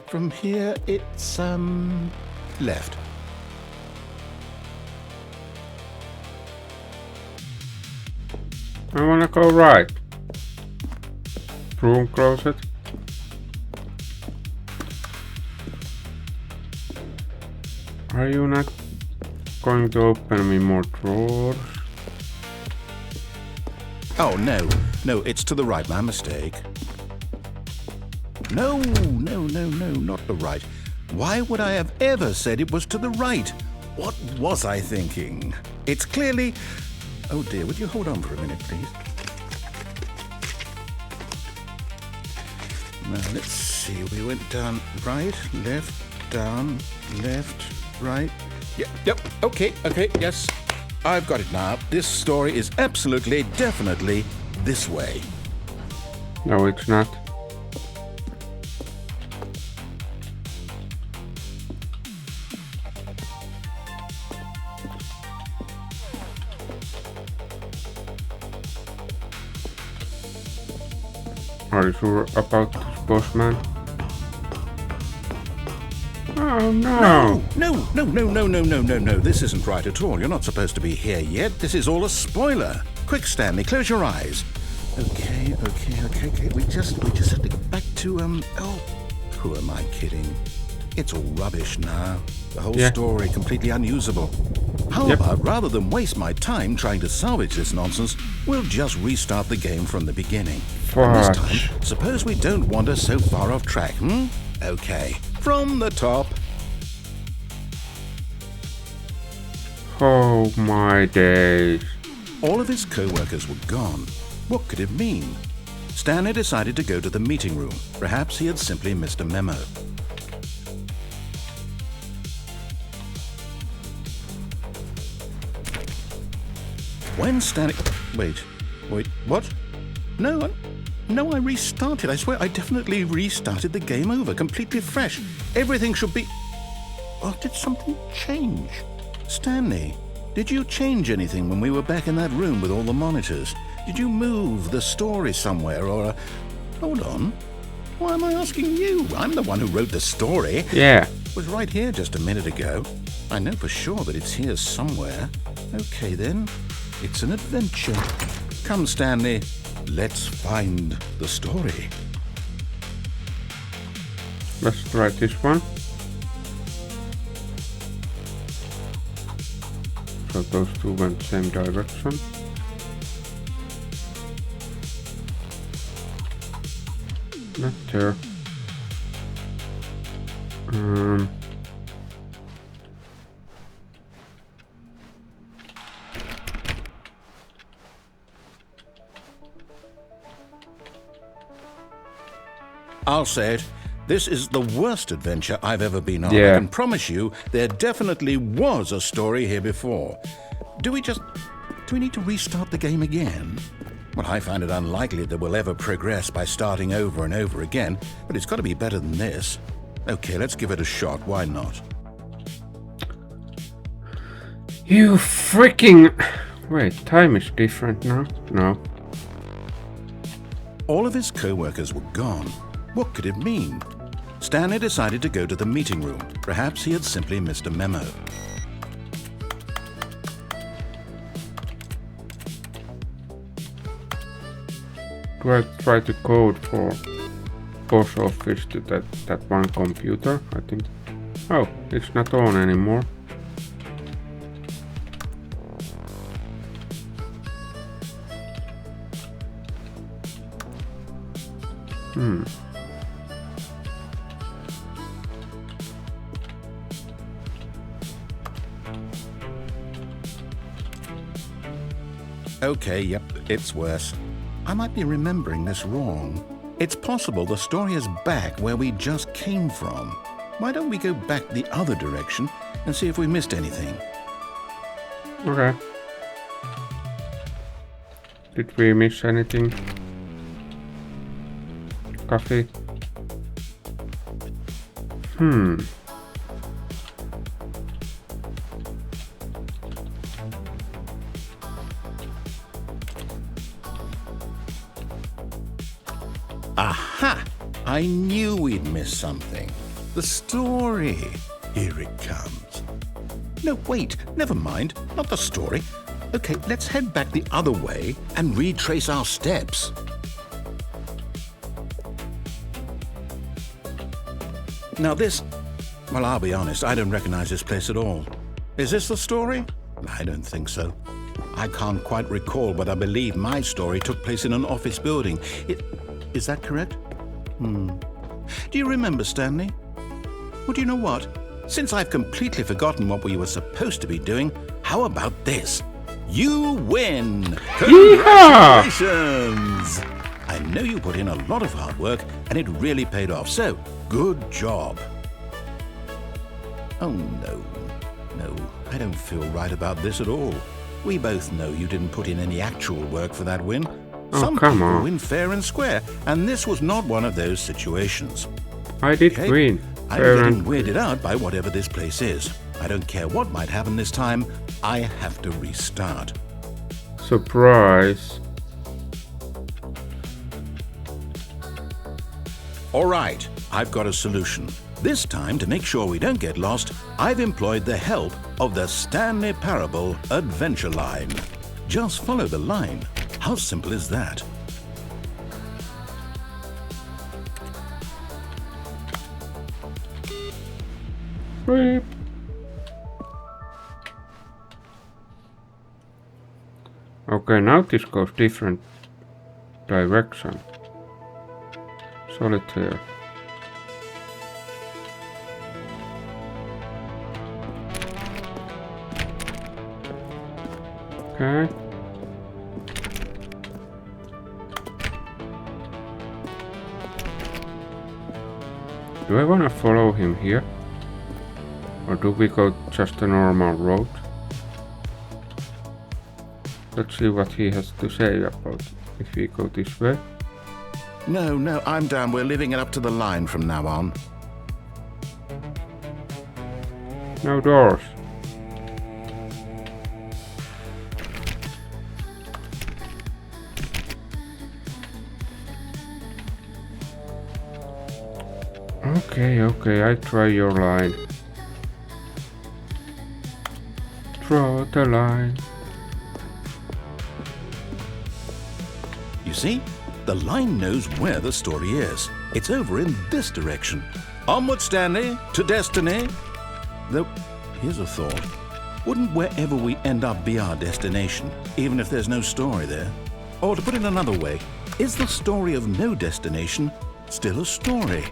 from here it's, left. I wanna go right. Broom closet. Are you not going to open me more drawers? Oh, no, it's to the right, my mistake. No, not the right. Why would I have ever said it was to the right? What was I thinking? It's clearly... Oh dear, would you hold on for a minute, please? Now, let's see, we went down right, left, down, left, right. Yep, okay, yes. I've got it now. This story is absolutely, definitely this way. No, it's not. Are you sure about this, boss man? Oh no! No. This isn't right at all. You're not supposed to be here yet. This is all a spoiler. Quick, Stanley, close your eyes. Okay. We just have to get back to, oh, who am I kidding? It's all rubbish now. The whole story completely unusable. How about, rather than waste my time trying to salvage this nonsense, we'll just restart the game from the beginning. And this time, suppose we don't wander so far off track, Okay, from the top. Oh my days. All of his co-workers were gone. What could it mean? Stanley decided to go to the meeting room. Perhaps he had simply missed a memo. When Stanley... Wait, what? No, I restarted. I swear I definitely restarted the game over, completely fresh. Everything should be... Or did something change? Stanley, did you change anything when we were back in that room with all the monitors? Did you move the story somewhere or... Hold on. Why am I asking you? I'm the one who wrote the story. Yeah. It was right here just a minute ago. I know for sure that it's here somewhere. Okay then. It's an adventure. Come, Stanley. Let's find the story. Let's try this one. So those two went the same direction. Not there. I'll say it. This is the worst adventure I've ever been on. Yeah. I can promise you there definitely was a story here before. Do we need to restart the game again? Well, I find it unlikely that we'll ever progress by starting over and over again, but it's got to be better than this. Okay, let's give it a shot. Why not? You freaking... Wait, time is different now? No. All of his co-workers were gone. What could it mean? Stanley decided to go to the meeting room. Perhaps he had simply missed a memo. Do I try to code for boss office to that one computer? I think... Oh, it's not on anymore. Okay, yep, it's worse. I might be remembering this wrong. It's possible the story is back where we just came from. Why don't we go back the other direction and see if we missed anything? Okay. Did we miss anything? Coffee? Aha! I knew we'd miss something. The story. Here it comes. No, wait, never mind. Not the story. Okay, let's head back the other way and retrace our steps. Now this... Well, I'll be honest, I don't recognize this place at all. Is this the story? I don't think so. I can't quite recall, but I believe my story took place in an office building. Is that correct? Do you remember, Stanley? Well, do you know what? Since I've completely forgotten what we were supposed to be doing, how about this? You win! Congratulations! I know you put in a lot of hard work, and it really paid off, so good job. Oh, no. No, I don't feel right about this at all. We both know you didn't put in any actual work for that win. Some people win fair and square, and this was not one of those situations. I did win. I'm getting weirded out by whatever this place is. I don't care what might happen this time. I have to restart. Surprise. All right, I've got a solution. This time, to make sure we don't get lost, I've employed the help of the Stanley Parable Adventure Line. Just follow the line. How simple is that? Beep. Okay, now this goes different direction. Solitaire. Okay. Do I want to follow him here? Or do we go just a normal road? Let's see what he has to say about if we go this way. No, I'm down. We're leaving it up to the line from now on. No doors. Okay, I try your line. Draw the line. You see? The line knows where the story is. It's over in this direction. Onward, Stanley, to destiny. Though, here's a thought. Wouldn't wherever we end up be our destination, even if there's no story there? Or to put it another way, is the story of no destination still a story?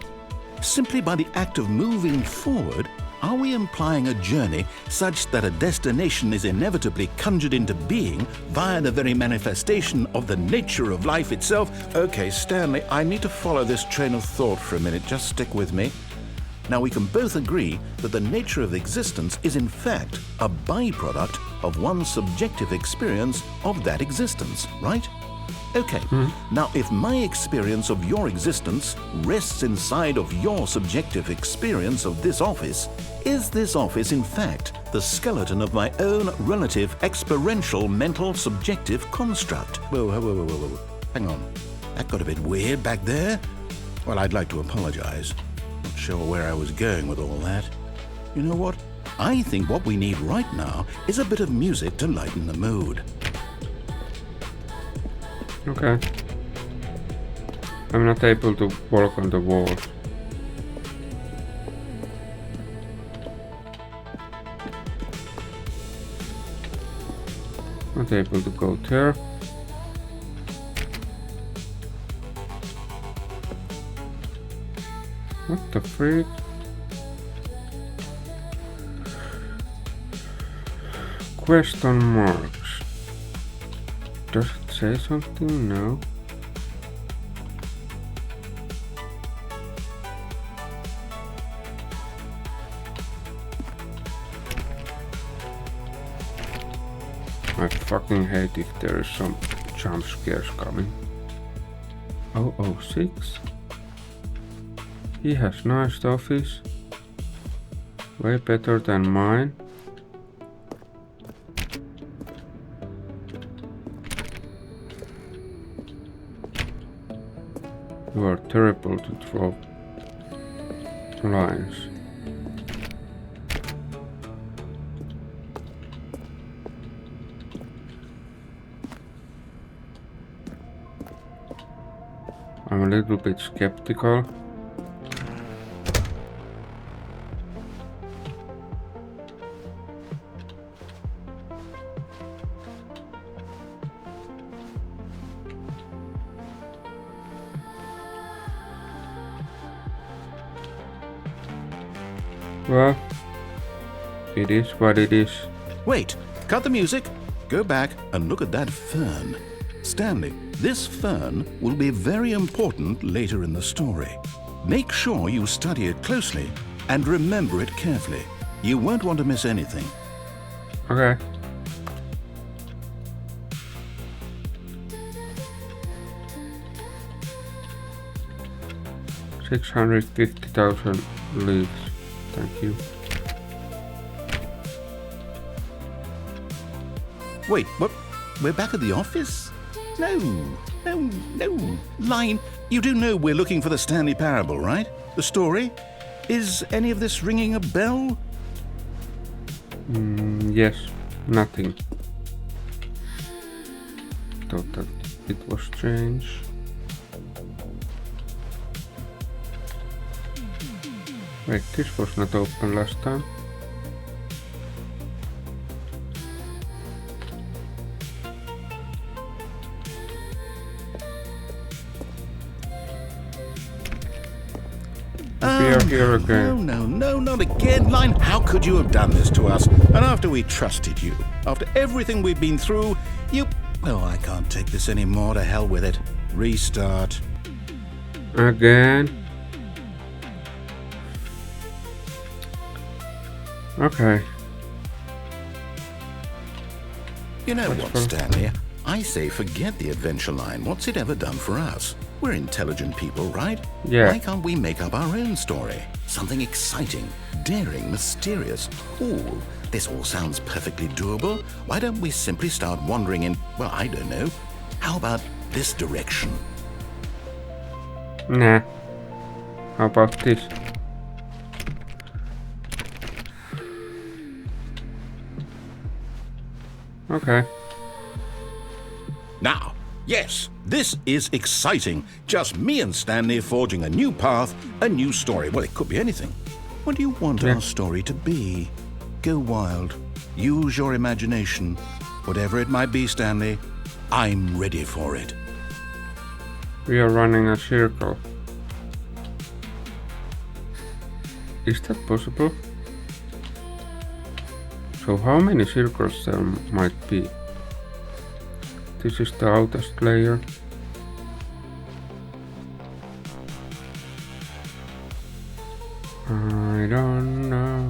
Simply by the act of moving forward, Are we implying a journey such that a destination is inevitably conjured into being via the very manifestation of the nature of life itself? Okay, Stanley, I need to follow this train of thought for a minute. Just stick with me. Now, we can both agree that the nature of existence is in fact a byproduct of one's subjective experience of that existence, right? Okay, now if my experience of your existence rests inside of your subjective experience of this office, is this office in fact the skeleton of my own relative experiential mental subjective construct? Whoa. Hang on. That got a bit weird back there. Well, I'd like to apologize. Not sure where I was going with all that. You know what? I think what we need right now is a bit of music to lighten the mood. Okay. I'm not able to walk on the walls. Not able to go there. What the freak? Question marks. Does it say something? No. I fucking hate if there is some jump scares coming. 006. He has nice office. Way better than mine. You are terrible to throw lines. I'm a little bit skeptical. Well, it is what it is. Wait, cut the music. Go back and look at that fern. Stanley, this fern will be very important later in the story. Make sure you study it closely and remember it carefully. You won't want to miss anything. Okay. $650,000 leaves. Thank you. Wait, what? We're back at the office? No. Line, you do know we're looking for the Stanley Parable, right? The story? Is any of this ringing a bell? Yes, nothing. Thought that it was strange. Wait, this was not open last time. We are here again. No, not again, Line. How could you have done this to us? And after we trusted you, after everything we've been through, you... Oh, I can't take this anymore. To hell with it. Restart. Again. Okay. You know what, Stanley? I say forget the adventure line. What's it ever done for us? We're intelligent people, right? Yeah. Why can't we make up our own story? Something exciting, daring, mysterious. Ooh, this all sounds perfectly doable. Why don't we simply start wandering in, well, I don't know. How about this direction? Nah. How about this? Okay. Now, yes, this is exciting. Just me and Stanley forging a new path, a new story. Well, it could be anything. What do you want our story to be? Go wild. Use your imagination. Whatever it might be, Stanley, I'm ready for it. We are running a circle. Is that possible? So how many circles there might be? This is the outermost layer. I don't know.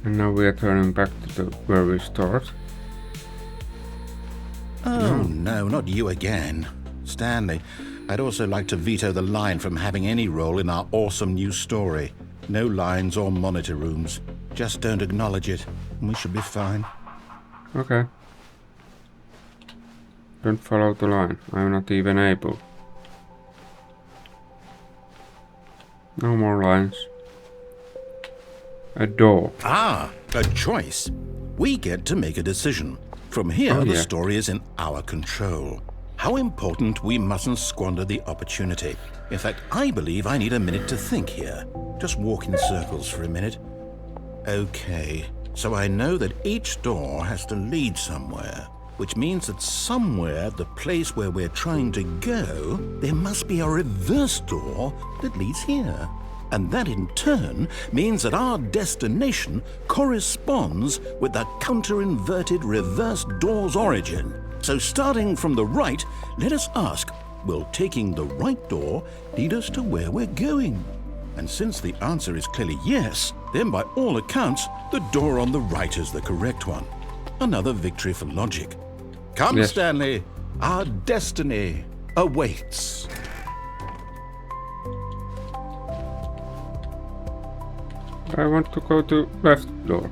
And now we are turning back to where we start. Oh, no, not you again. Stanley, I'd also like to veto the line from having any role in our awesome new story. No lines or monitor rooms. Just don't acknowledge it, and we should be fine. Okay. Don't follow the line. I'm not even able. No more lines. A door. Ah, a choice. We get to make a decision. From here, the story is in our control. How important we mustn't squander the opportunity. In fact, I believe I need a minute to think here. Just walk in circles for a minute. Okay, so I know that each door has to lead somewhere, which means that somewhere at the place where we're trying to go, there must be a reverse door that leads here. And that in turn means that our destination corresponds with the counter-inverted reverse door's origin. So starting from the right, let us ask, will taking the right door lead us to where we're going? And since the answer is clearly yes, then by all accounts, the door on the right is the correct one. Another victory for logic. Come, yes. Stanley, our destiny awaits. I want to go to left door.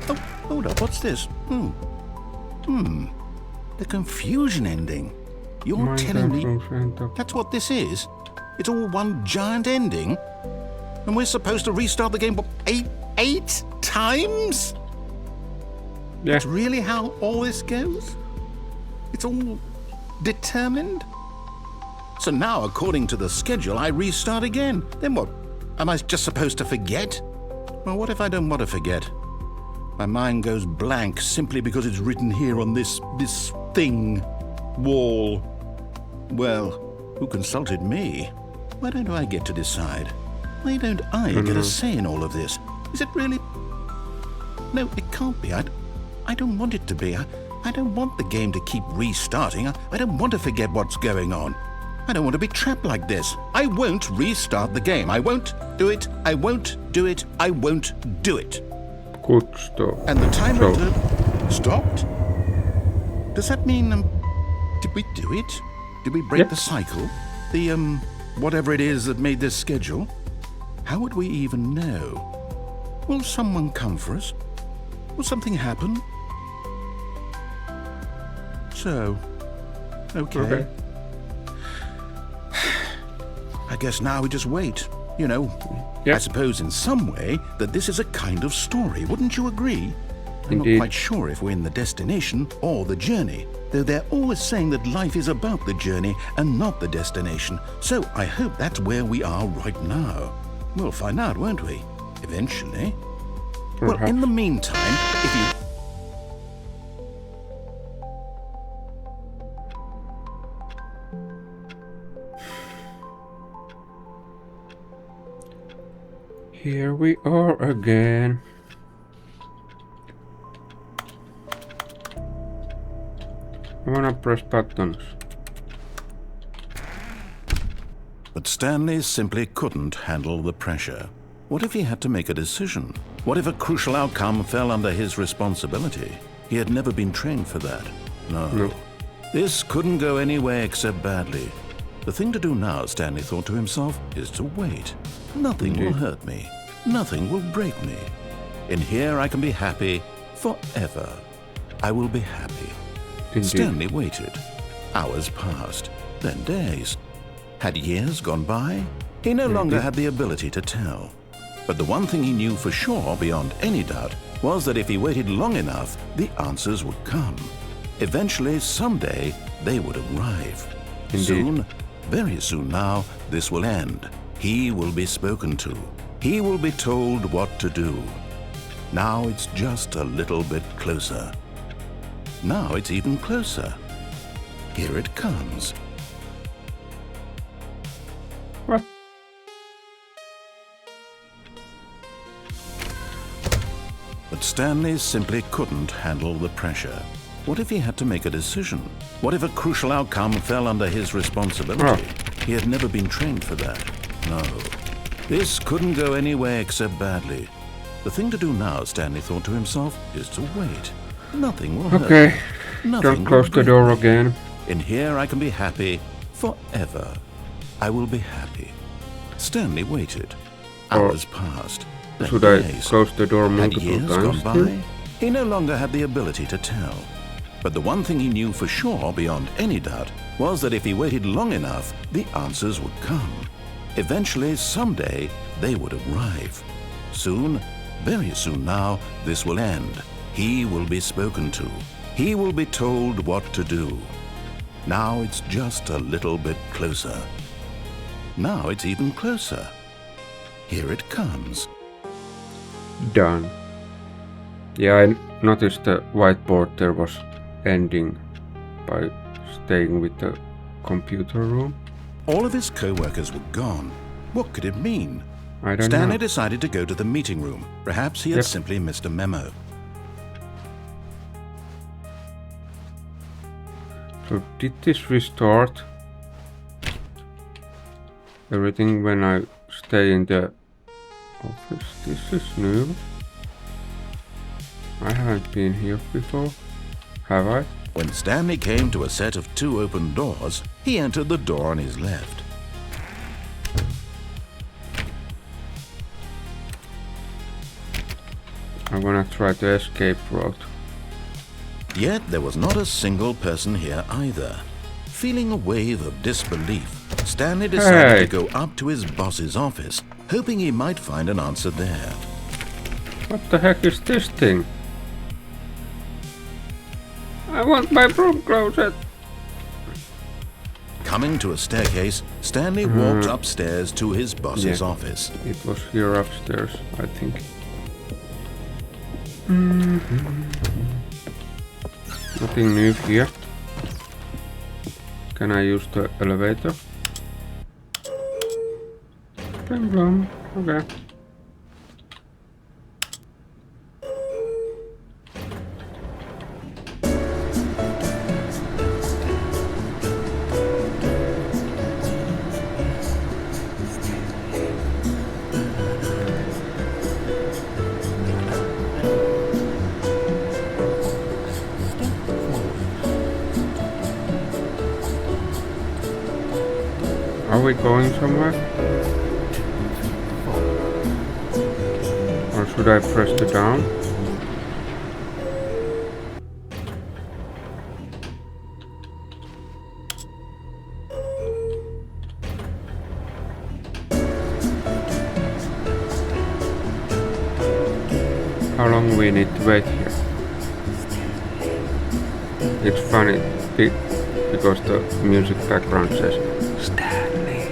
Oh, hold up, what's this? The confusion ending. You're telling me that's what this is? It's all one giant ending? And we're supposed to restart the game eight times? Yeah. That's really how all this goes? It's all determined? So now, according to the schedule, I restart again. Then what? Am I just supposed to forget? Well, what if I don't want to forget? My mind goes blank simply because it's written here on this thing, wall. Well, who consulted me? Why don't I get to decide? Why don't I get a say in all of this? Is it really? No, it can't be. I don't want it to be. I don't want the game to keep restarting. I don't want to forget what's going on. I don't want to be trapped like this. I won't restart the game. I won't do it. I won't do it. I won't do it. Good stuff. And the timer stopped? Does that mean, did we do it? Did we break the cycle? The, whatever it is that made this schedule? How would we even know? Will someone come for us? Will something happen? So, okay. I guess now we just wait. You know, I suppose in some way that this is a kind of story. Wouldn't you agree? I'm not quite sure if we're in the destination or the journey, though they're always saying that life is about the journey and not the destination. So I hope that's where we are right now. We'll find out, won't we? Eventually. Perhaps. Well, in the meantime, if you... Here we are again. I wanna press buttons. But Stanley simply couldn't handle the pressure. What if he had to make a decision? What if a crucial outcome fell under his responsibility? He had never been trained for that. No. This couldn't go any way except badly. The thing to do now, Stanley thought to himself, is to wait. Nothing will hurt me. Nothing will break me. In here I can be happy forever. I will be happy. Stanley waited. Hours passed, then days. Had years gone by? He no longer had the ability to tell. But the one thing he knew for sure, beyond any doubt, was that if he waited long enough, the answers would come. Eventually, someday, they would arrive. Soon, very soon now, this will end. He will be spoken to. He will be told what to do. Now it's just a little bit closer. Now it's even closer. Here it comes. But Stanley simply couldn't handle the pressure. What if he had to make a decision? What if a crucial outcome fell under his responsibility? He had never been trained for that. No. This couldn't go anywhere except badly. The thing to do now, Stanley thought to himself, is to wait. Nothing will hurt. Okay. Nothing Don't close will the door break me. again. In here I can be happy forever. I will be happy. Stanley waited. Hours passed. Then Should I days. close the door Had multiple years times? gone by? He no longer had the ability to tell. But the one thing he knew for sure, beyond any doubt, was that if he waited long enough, the answers would come. Eventually, someday, they would arrive. Soon, very soon now, this will end. He will be spoken to. He will be told what to do. Now it's just a little bit closer. Now it's even closer. Here it comes. Done. Yeah, I noticed the whiteboard there was ending by staying with the computer room. All of his co-workers were gone. What could it mean? I don't Stanley know. decided to go to the meeting room. Perhaps he had Yep. simply missed a memo. So did this restart everything when I stay in the office? This is new. I haven't been here before, have I? When Stanley came to a set of 2 open doors, he entered the door on his left. I'm gonna try the escape route. Yet there was not a single person here either. Feeling a wave of disbelief, Stanley decided Hey. to go up to his boss's office, hoping he might find an answer there. What the heck is this thing? I want my broom closet. Coming to a staircase, Stanley walked upstairs to his boss's Yeah. office. It was here upstairs, I think. Nothing new here. Can I use the elevator? Blim blum. Okay. Are we going somewhere? Or should I press the down? How long we need to wait here? It's funny because the music background says Stanley.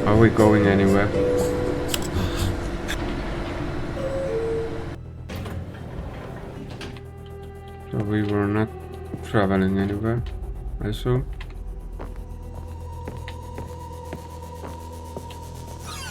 Are we going anywhere? So we were not traveling anywhere, I assume.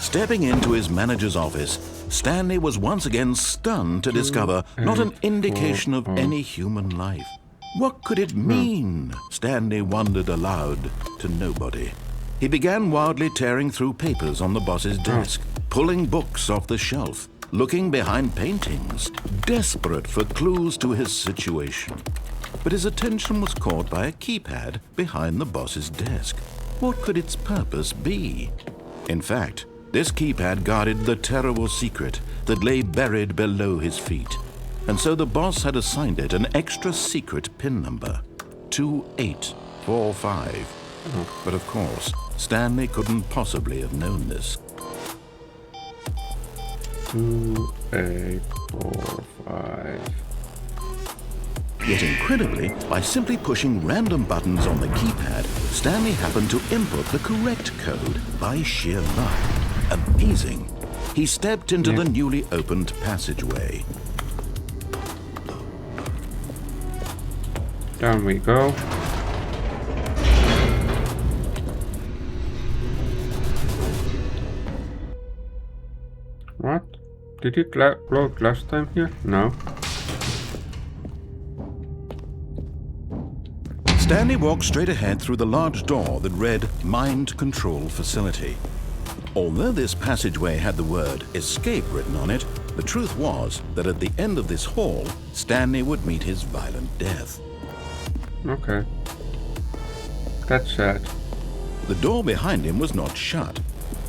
Stepping into his manager's office, Stanley was once again stunned to discover not an indication of any human life. What could it mean? Stanley wondered aloud to nobody. He began wildly tearing through papers on the boss's desk, pulling books off the shelf, looking behind paintings, desperate for clues to his situation. But his attention was caught by a keypad behind the boss's desk. What could its purpose be? In fact, this keypad guarded the terrible secret that lay buried below his feet. And so the boss had assigned it an extra secret PIN number, 2845. But of course, Stanley couldn't possibly have known this. 2845. Yet incredibly, by simply pushing random buttons on the keypad, Stanley happened to input the correct code by sheer luck. Amazing. He stepped into the newly opened passageway. Down we go. What? Did it load last time here? No. Stanley walked straight ahead through the large door that read Mind Control Facility. Although this passageway had the word escape written on it, the truth was that at the end of this hall, Stanley would meet his violent death. Okay. That's sad. The door behind him was not shut.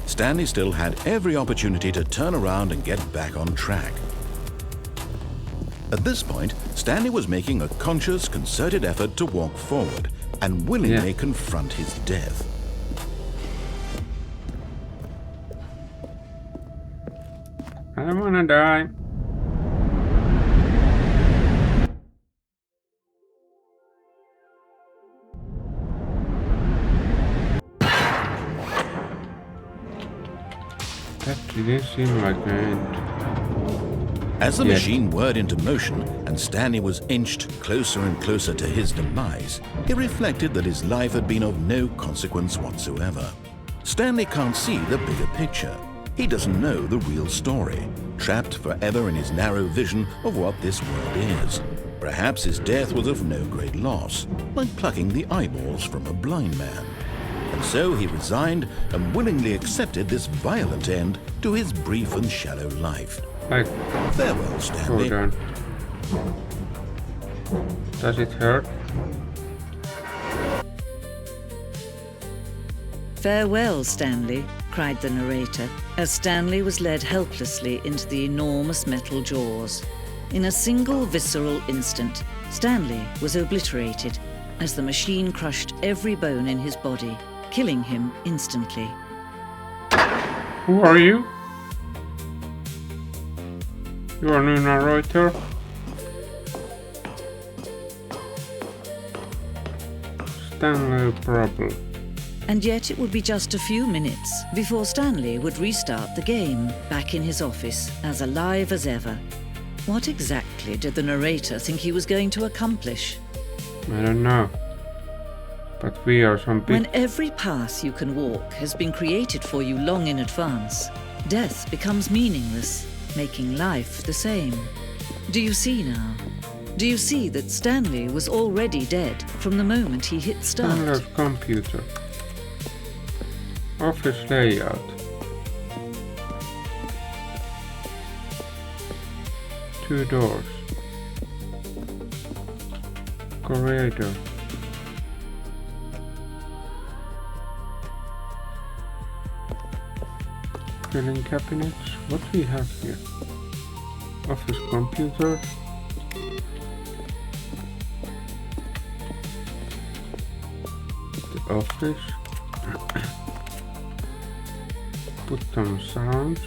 Stanley still had every opportunity to turn around and get back on track. At this point, Stanley was making a conscious, concerted effort to walk forward and willingly confront his death. I don't wanna die. That didn't seem like an end. As the machine whirred into motion and Stanley was inched closer and closer to his demise, he reflected that his life had been of no consequence whatsoever. Stanley can't see the bigger picture. He doesn't know the real story, trapped forever in his narrow vision of what this world is. Perhaps his death was of no great loss, like plucking the eyeballs from a blind man. And so he resigned and willingly accepted this violent end to his brief and shallow life. Like, Farewell, Stanley. hold on. Does it hurt? "Farewell, Stanley," cried the narrator, as Stanley was led helplessly into the enormous metal jaws. In a single visceral instant, Stanley was obliterated as the machine crushed every bone in his body, killing him instantly. Who are you? You are new narrator? Stanley Parable. And yet it would be just a few minutes before Stanley would restart the game, back in his office, as alive as ever. What exactly did the narrator think he was going to accomplish? I don't know. But we are some big... When every path you can walk has been created for you long in advance, death becomes meaningless, making life the same. Do you see now? Do you see that Stanley was already dead from the moment he hit start? Stanley's computer. Office layout. Two doors. Corridor. Filing cabinets. What do we have here? Office computer. The office. Put some sounds.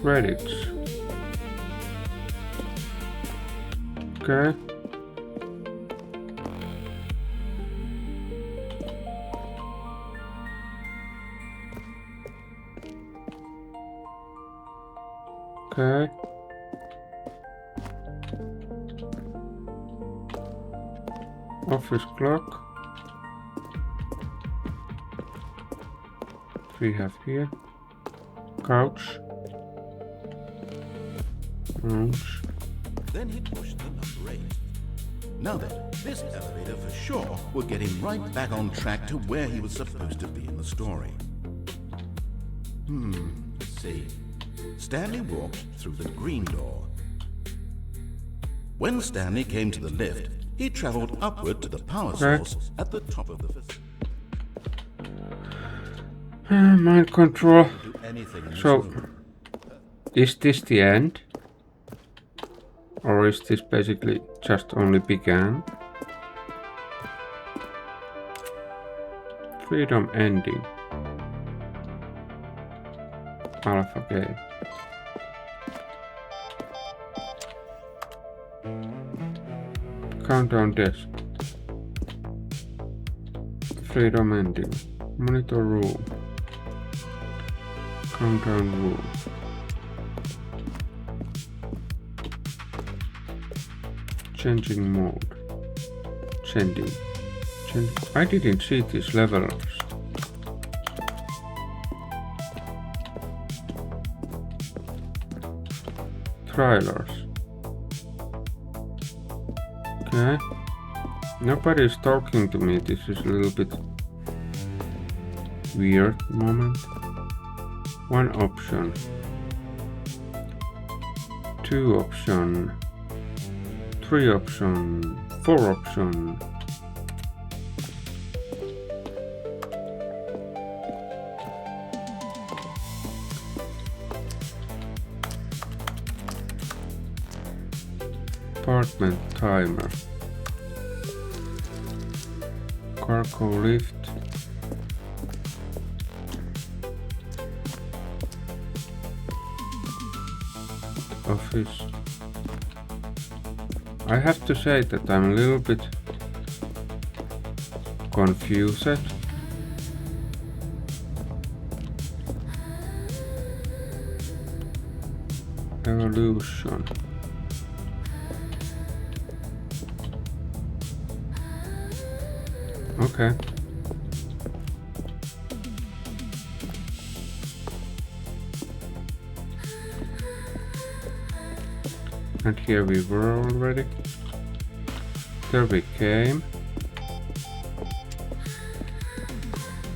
Credits. Okay. Okay. Office clock. We have here couch, lounge. Then he pushed the number 8. Now then, this elevator for sure would get him right back on track to where he was supposed to be in the story. Let's see. Stanley walked through the green door. When Stanley came to the lift, he traveled upward to the power source at the top of the facility. Mind control. Do anything in this So, room. is this the end? Or is this basically just only began? Freedom ending. Alpha game. Countdown desk. Freedom ending. Monitor room. Countdown room. Changing mode. Sending. I didn't see these levels. Trailers. Okay. Nobody's talking to me. This is a little bit weird moment. One option. Two option. Three option. Four option. Apartment timer. Cargo lift. Office. I have to say that I'm a little bit confused. Evolution. Okay. And here we were already. There we came.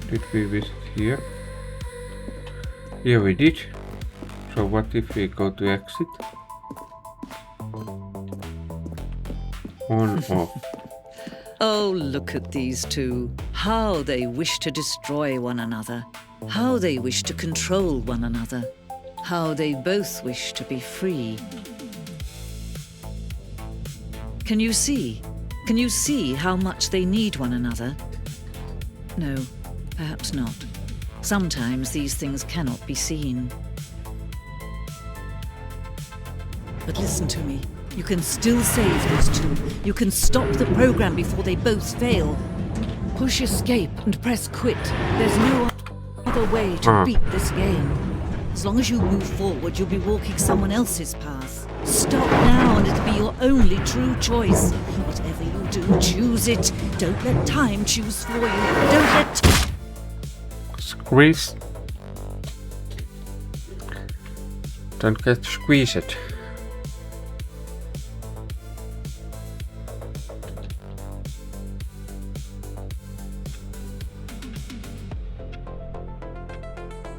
Did we visit here? Yeah, we did. So what if we go to exit? On, off. Oh, look at these two. How they wish to destroy one another. How they wish to control one another. How they both wish to be free. Can you see? Can you see how much they need one another? No, perhaps not. Sometimes these things cannot be seen. But listen to me. You can still save those two. You can stop the program before they both fail. Push escape and press quit. There's no other way to beat this game. As long as you move forward, you'll be walking someone else's path. Stop now and it'll be your only true choice. Whatever you do, choose it. Don't let time choose for you. Don't let... Squeeze. Don't get squeezed.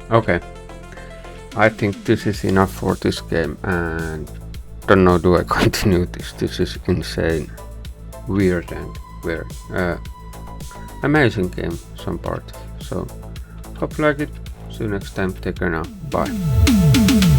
Okay, I think this is enough for this game, and don't know, do I continue this? This is insane, weird and very amazing game, some part. So hope you like it. See you next time. Take care now. Bye.